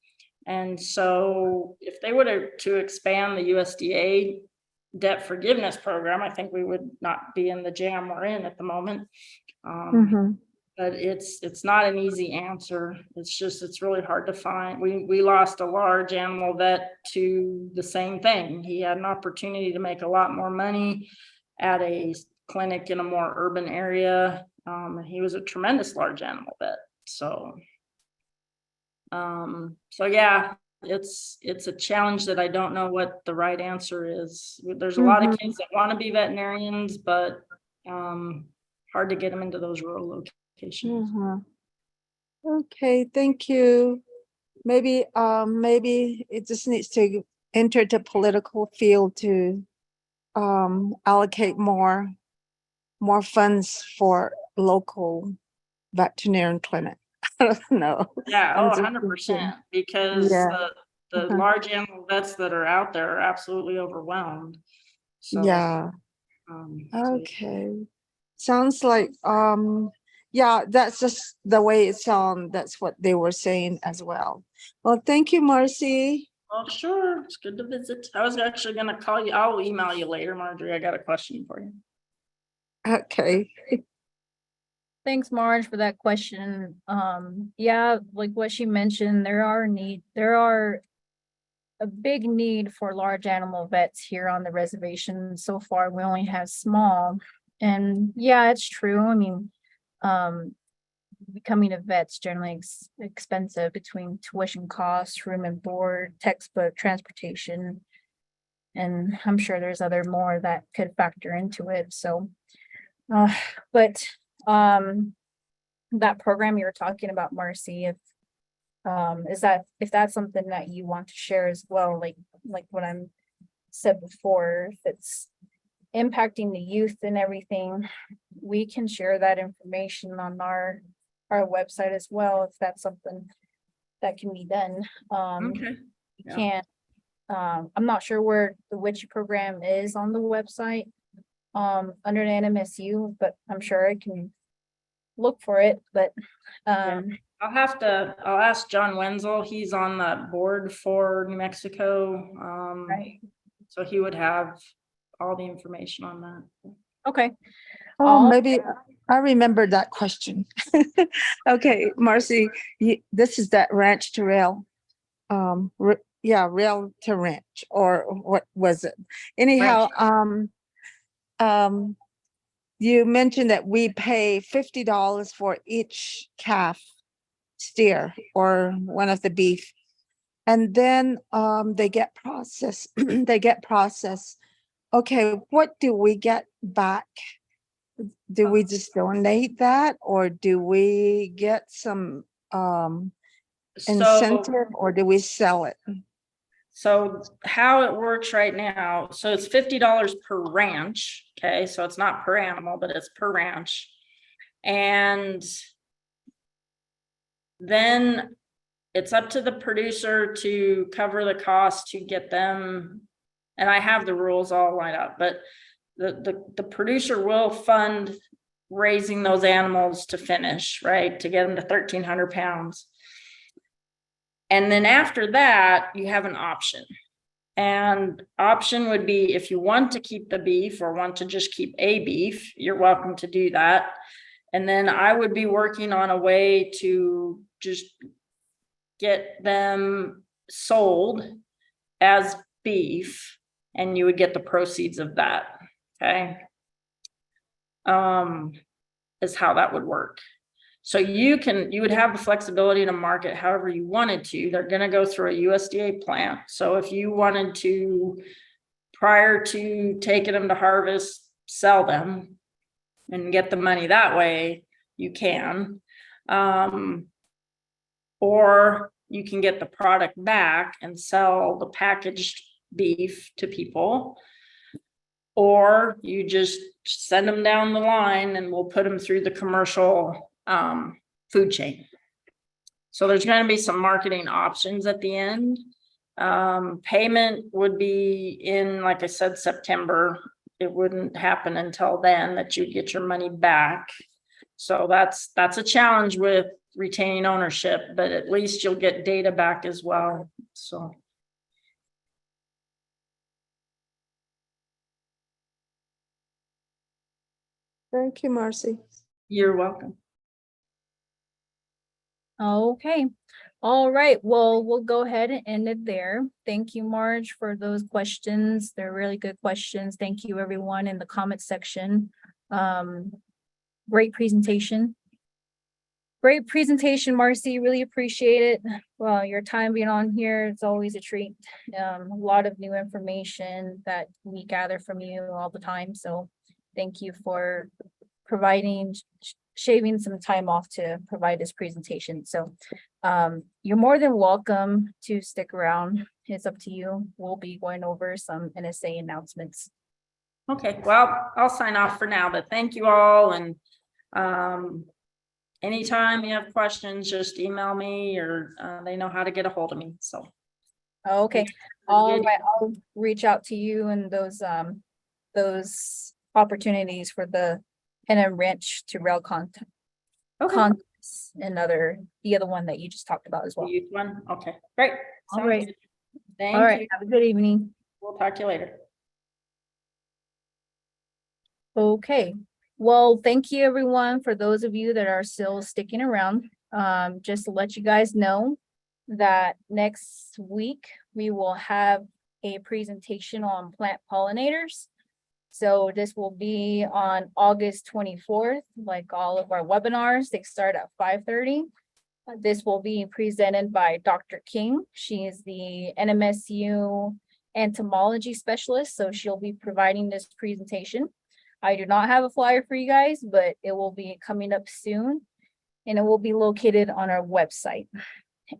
And so if they were to expand the USDA debt forgiveness program, I think we would not be in the jam we're in at the moment. But it's not an easy answer. It's really hard to find. We lost a large animal vet to the same thing. He had an opportunity to make a lot more money at a clinic in a more urban area. And he was a tremendous large animal vet. So yeah, it's a challenge that I don't know what the right answer is. There's a lot of kids that want to be veterinarians, but hard to get them into those rural locations. Okay, thank you. Maybe it just needs to enter the political field to allocate more funds for local veterinarian clinic. I don't know. Yeah, I'm oh, just 100%, thinking. because Yeah. the large animal vets that are out there are absolutely overwhelmed. So Yeah. so Okay. Sounds like yeah, that's just the way it sounds. That's what they were saying as well. Well, thank you, Marcy. well, sure, it's good to visit. I was actually gonna call you. I'll email you later, Marjorie. I got a question for you. Okay. Thanks, Marge, for that question. Yeah, like what she mentioned, there are a big need for large animal vets here on the reservation. So far, we only have small. And yeah, it's true. I mean, becoming a vet's generally expensive between tuition costs, room and board, textbook, transportation. And I'm sure there's other more that could factor into it. So, but that program you were talking about, Marcy, if that's something that you want to share as well, like what I'm said before, if it's impacting the youth and everything, we can share that information on our website as well, if that's something that can be done. Okay. You Yeah. can't, I'm not sure where the witchy program is on the website, under the NMSU, but I'm sure I can look for it, but, I'll ask John Wenzel. He's on the board for New Mexico. right, So he would have all the information on that. okay. Oh, maybe I remember that question. Okay, Marcy, this is that ranch to rail. Rail to ranch, or what was it? Anyhow, you mentioned that we pay $50 for each calf steer or one of the beef. And then they get processed. Okay, what do we get back? Do we just donate that, or do we get some incentive, or do we sell it? So how it works right now, so it's $50 per ranch. Okay, so it's not per animal, but it's per ranch. And then it's up to the producer to cover the cost to get them. And I have the rules all lined up, but the producer will fund raising those animals to finish, right? To get them to 1,300 pounds. And then after that, you have an option. And option would be, if you want to keep the beef or want to just keep a beef, you're welcome to do that. And then I would be working on a way to just get them sold as beef, and you would get the proceeds of that, okay? Is how that would work. So you would have the flexibility to market however you wanted to. They're gonna go through a USDA plant. So if you wanted to, prior to taking them to harvest, sell them and get the money that way, you can. Or you can get the product back and sell the packaged beef to people. Or you just send them down the line and we'll put them through the commercial food chain. So there's going to be some marketing options at the end. Payment would be in, like I said, September. It wouldn't happen until then that you get your money back. So that's a challenge with retaining ownership, but at least you'll get data back as well. So. Thank you, Marcy. You're welcome. Okay, all right, well, we'll go ahead and end it there. Thank you, Marge, for those questions. They're really good questions. Thank you, everyone in the comment section. Great presentation. Great presentation, Marcy. Really appreciate it. Well, your time being on here, it's always a treat. A lot of new information that we gather from you all the time. So thank you for providing, shaving some time off to provide this presentation. So you're more than welcome to stick around. It's up to you. We'll be going over some NSA announcements. Okay, well, I'll sign off for now, but thank you all. And anytime you have questions, just email me, or they know how to get a hold of me. So. Okay, all right, I'll reach out to you and those opportunities for the NM Ranch to rail content. Okay. Contests and the other one that you just talked about as well. The youth one. Okay, great. All Sounds right. good. Thank All right, you. have a good evening. We'll talk to you later. Okay, well, thank you everyone for those of you that are still sticking around. Just to let you guys know that next week we will have a presentation on plant pollinators. So this will be on August 24th, like all of our webinars, they start at 5:30. This will be presented by Dr. King. She is the NMSU entomology specialist, so she'll be providing this presentation. I do not have a flyer for you guys, but it will be coming up soon and it will be located on our website.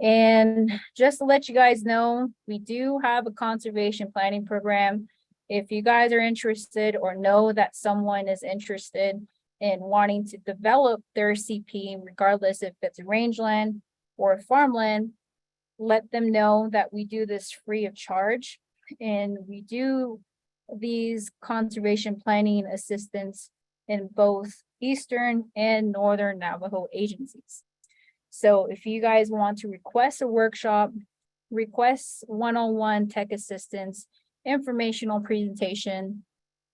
And just to let you guys know, we do have a conservation planning program. If you guys are interested or know that someone is interested in wanting to develop their CP, regardless if it's rangeland or farmland, let them know that we do this free of charge. And we do these conservation planning assistance in both Eastern and Northern Navajo agencies. So if you guys want to request a workshop, request one-on-one tech assistance, informational presentation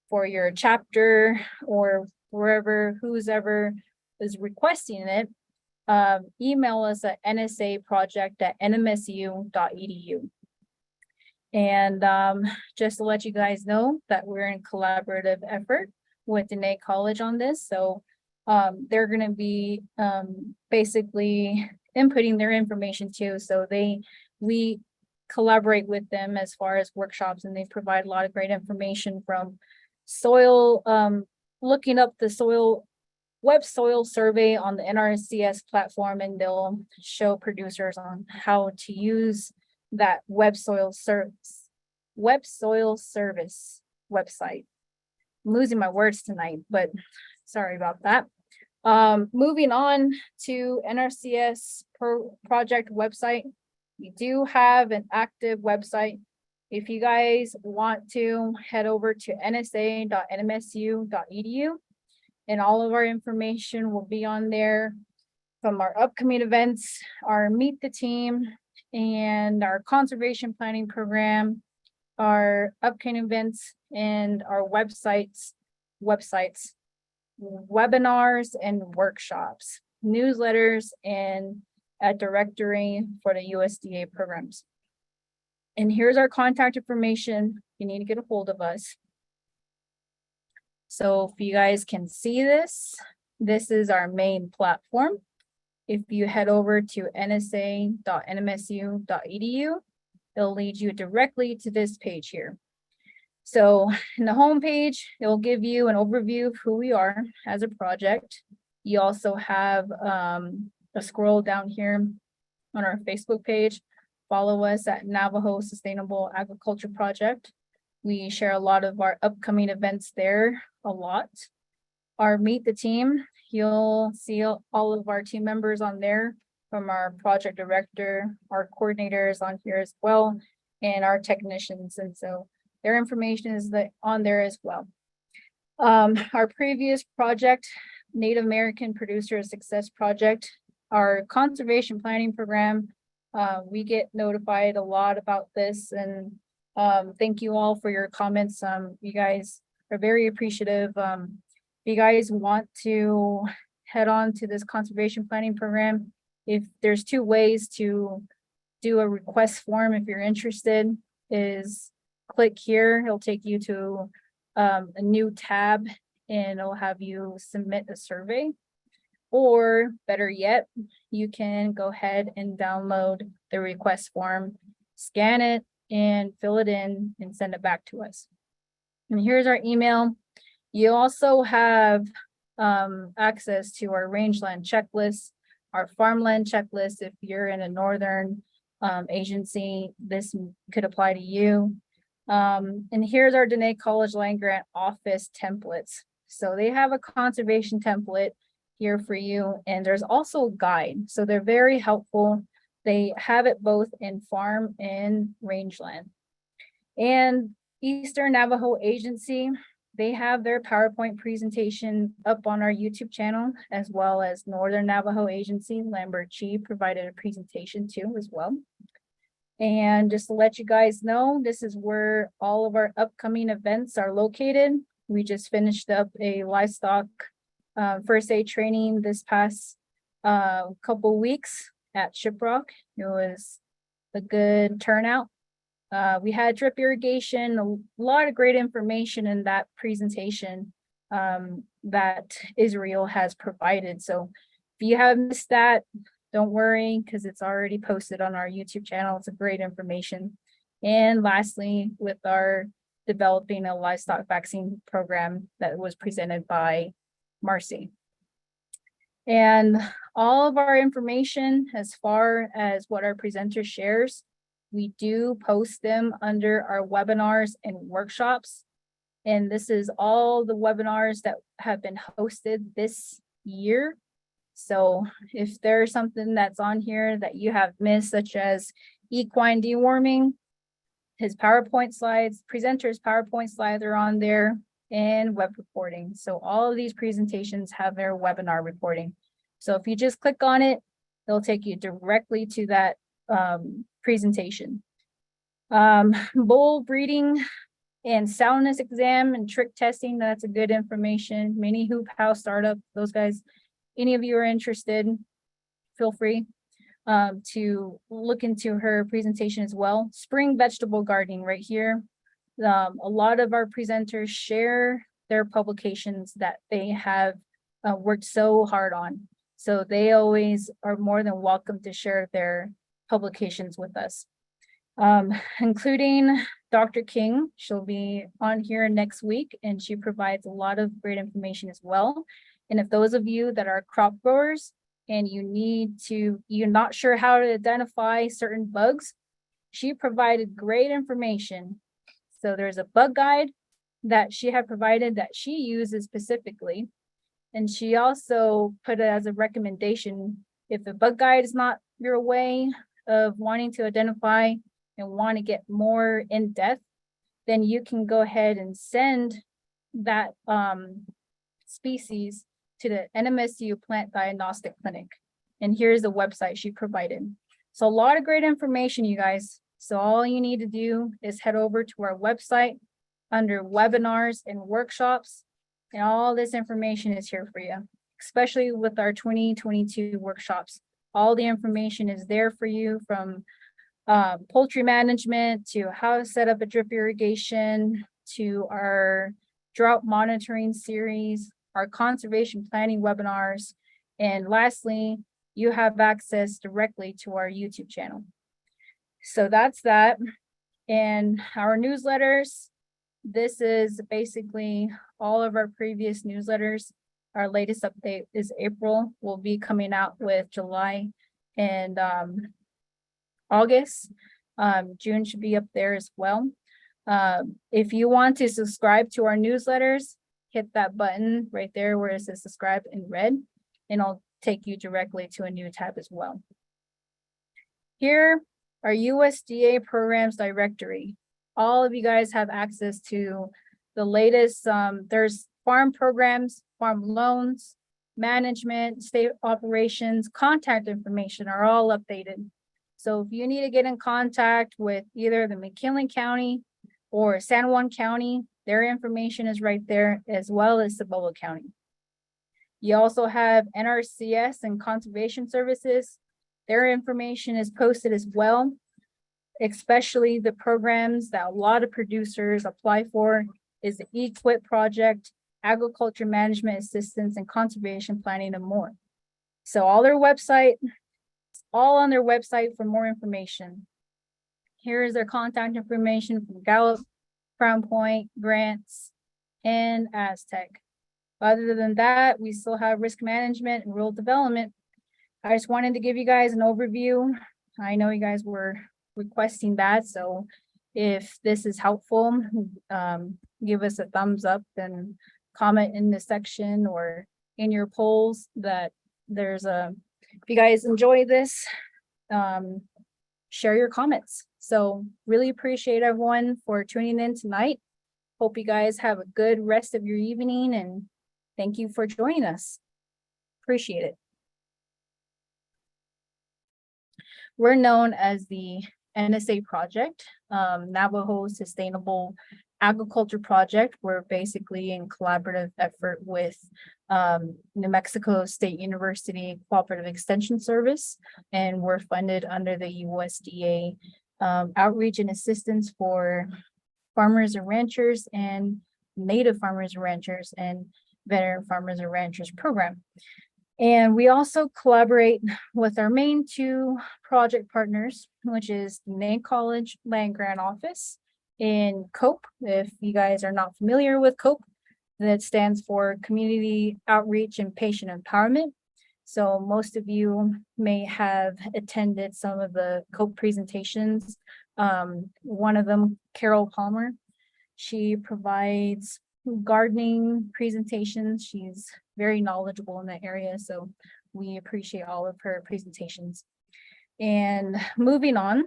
for your chapter or wherever, who's ever is requesting it, email us at nsaproject@nmsu.edu. And just to let you guys know that we're in collaborative effort with Dene College on this. So they're going to be basically inputting their information too. So we collaborate with them as far as workshops, and they provide a lot of great information from soil, looking up the web soil survey on the NRCS platform, and they'll show producers on how to use that web soil service website. I'm losing my words tonight, but sorry about that. Moving on to NRCS project website. We do have an active website. If you guys want to head over to nsa.nmsu.edu, and all of our information will be on there from our upcoming events, our Meet the Team, and our conservation planning program, our upcoming events, and our websites webinars and workshops, newsletters, and a directory for the USDA programs. And here's our contact information. You need to get a hold of us. So if you guys can see this, this is our main platform. If you head over to nsa.nmsu.edu, it'll lead you directly to this page here. So in the home page, it will give you an overview of who we are as a project. You also have a scroll down here on our Facebook page. Follow us at Navajo Sustainable Agriculture Project. We share a lot of our upcoming events there, a lot. Our Meet the Team, you'll see all of our team members on there, from our project director, our coordinators on here as well, and our technicians. And so their information is on there as well. Our previous project, Native American Producer Success Project, our conservation planning program, we get notified a lot about this, and thank you all for your comments. You guys are very appreciative. If you guys want to head on to this conservation planning program, if there's 2 ways to do a request form, if you're interested, is click here. It'll take you to a new tab, and it'll have you submit a survey. Or better yet, you can go ahead and download the request form, scan it, and fill it in and send it back to us. And here's our email. You also have access to our rangeland checklist, our farmland checklist. If you're in a northern agency, this could apply to you. And here's our Dene College Land Grant Office templates. So they have a conservation template here for you, and there's also a guide. So they're very helpful. They have it both in farm and rangeland. And Eastern Navajo Agency, they have their PowerPoint presentation up on our YouTube channel, as well as Northern Navajo Agency. Lambert Chi provided a presentation too as well. And just to let you guys know, this is where all of our upcoming events are located. We just finished up a livestock first aid training this past couple weeks at Shiprock. It was a good turnout. We had drip irrigation, a lot of great information in that presentation that Israel has provided. So if you have missed that, don't worry, because it's already posted on our YouTube channel. It's a great information. And lastly, with our developing a livestock vaccine program that was presented by Marcy. And all of our information, as far as what our presenter shares, we do post them under our webinars and workshops. And this is all the webinars that have been hosted this year. So if there's something that's on here that you have missed, such as equine deworming, his PowerPoint slides, presenter's PowerPoint slides are on there, and web reporting. So all of these presentations have their webinar reporting. So if you just click on it, it'll take you directly to that presentation. Bull breeding and soundness exam and trick testing, that's a good information. Mini hoop house startup, those guys, any of you are interested, feel free to look into her presentation as well. Spring vegetable gardening right here. A lot of our presenters share their publications that they have worked so hard on. So they always are more than welcome to share their publications with us, including Dr. King. She'll be on here next week, and she provides a lot of great information as well. And if those of you that are crop growers and you're not sure how to identify certain bugs, she provided great information. So there's a bug guide that she had provided that she uses specifically. And she also put it as a recommendation. If the bug guide is not your way of wanting to identify and want to get more in depth, then you can go ahead and send that species to the NMSU Plant Diagnostic Clinic. And here's the website she provided. So a lot of great information, you guys. So all you need to do is head over to our website under webinars and workshops, And all this information is here for you, especially with our 2022 workshops. All the information is there for you, from poultry management to how to set up a drip irrigation, to our drought monitoring series, our conservation planning webinars. And lastly, you have access directly to our YouTube channel. So that's that. And our newsletters, this is basically all of our previous newsletters. Our latest update is April. We'll be coming out with July and August. June should be up there as well. If you want to subscribe to our newsletters, hit that button right there where it says subscribe in red, and I'll take you directly to a new tab as well. Here, our USDA programs directory. All of you guys have access to the latest. There's farm programs, farm loans, management, state operations, contact information are all updated. So if you need to get in contact with either the McKinley County or San Juan County, their information is right there, as well as Cibola County. You also have NRCS and Conservation Services. Their information is posted as well, especially the programs that a lot of producers apply for is the EQIP project, agriculture management assistance, and conservation planning, and more. So all their website, all on their website for more information. Here is their contact information from Gallup, Crown Point, Grants, and Aztec. Other than that, we still have risk management and rural development. I just wanted to give you guys an overview. I know you guys were requesting that, so if this is helpful, give us a thumbs up and comment in the section or in your polls that there's a, if you guys enjoy this, share your comments. So really appreciate everyone for tuning in tonight. Hope you guys have a good rest of your evening, and thank you for joining us. Appreciate it. We're known as the NSA project, Navajo Sustainable Agriculture Project. We're basically in collaborative effort with New Mexico State University Cooperative Extension Service, and we're funded under the USDA outreach and assistance for farmers and ranchers and native farmers and ranchers and veteran farmers and ranchers program. And we also collaborate with our main two project partners, which is the Maine College Land Grant Office in COPE. If you guys are not familiar with COPE, that stands for Community Outreach and Patient Empowerment. So most of you may have attended some of the COPE presentations. One of them, Carol Palmer, she provides gardening presentations. She's very knowledgeable in that area, so we appreciate all of her presentations. And moving on,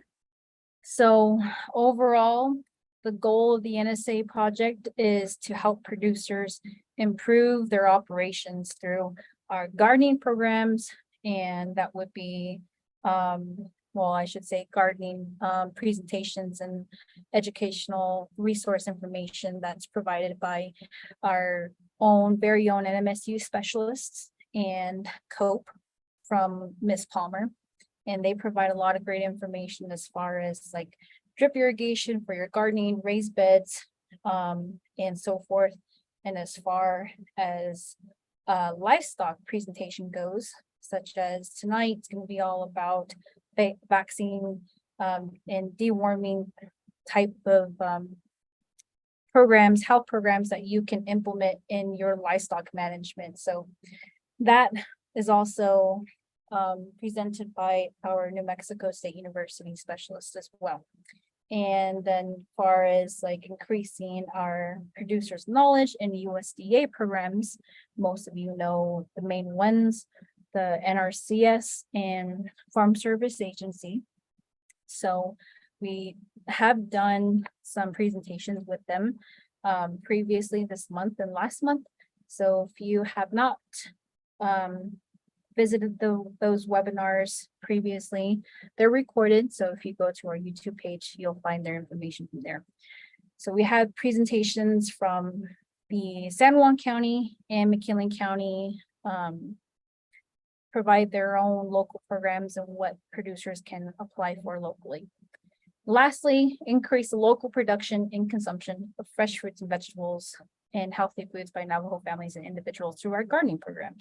so overall, the goal of the NSA project is to help producers improve their operations through our gardening programs, and that would be well, I should say gardening presentations and educational resource information that's provided by our own very own NMSU specialists and COPE from Ms. Palmer. And they provide a lot of great information as far as like drip irrigation for your gardening, raised beds, and so forth. And as far as livestock presentation goes, such as tonight, it's going to be all about vaccine and deworming type of programs, health programs that you can implement in your livestock management. So that is also presented by our New Mexico State University specialist as well. And then as far as like increasing our producers' knowledge in USDA programs, most of you know the main ones, the NRCS and Farm Service Agency. So we have done some presentations with them previously this month and last month. So if you have not visited those webinars previously, they're recorded. So if you go to our YouTube page, you'll find their information from there. So we had presentations from the San Juan County and McKinley County provide their own local programs and what producers can apply for locally. Lastly, increase the local production and consumption of fresh fruits and vegetables and healthy foods by Navajo families and individuals through our gardening programs.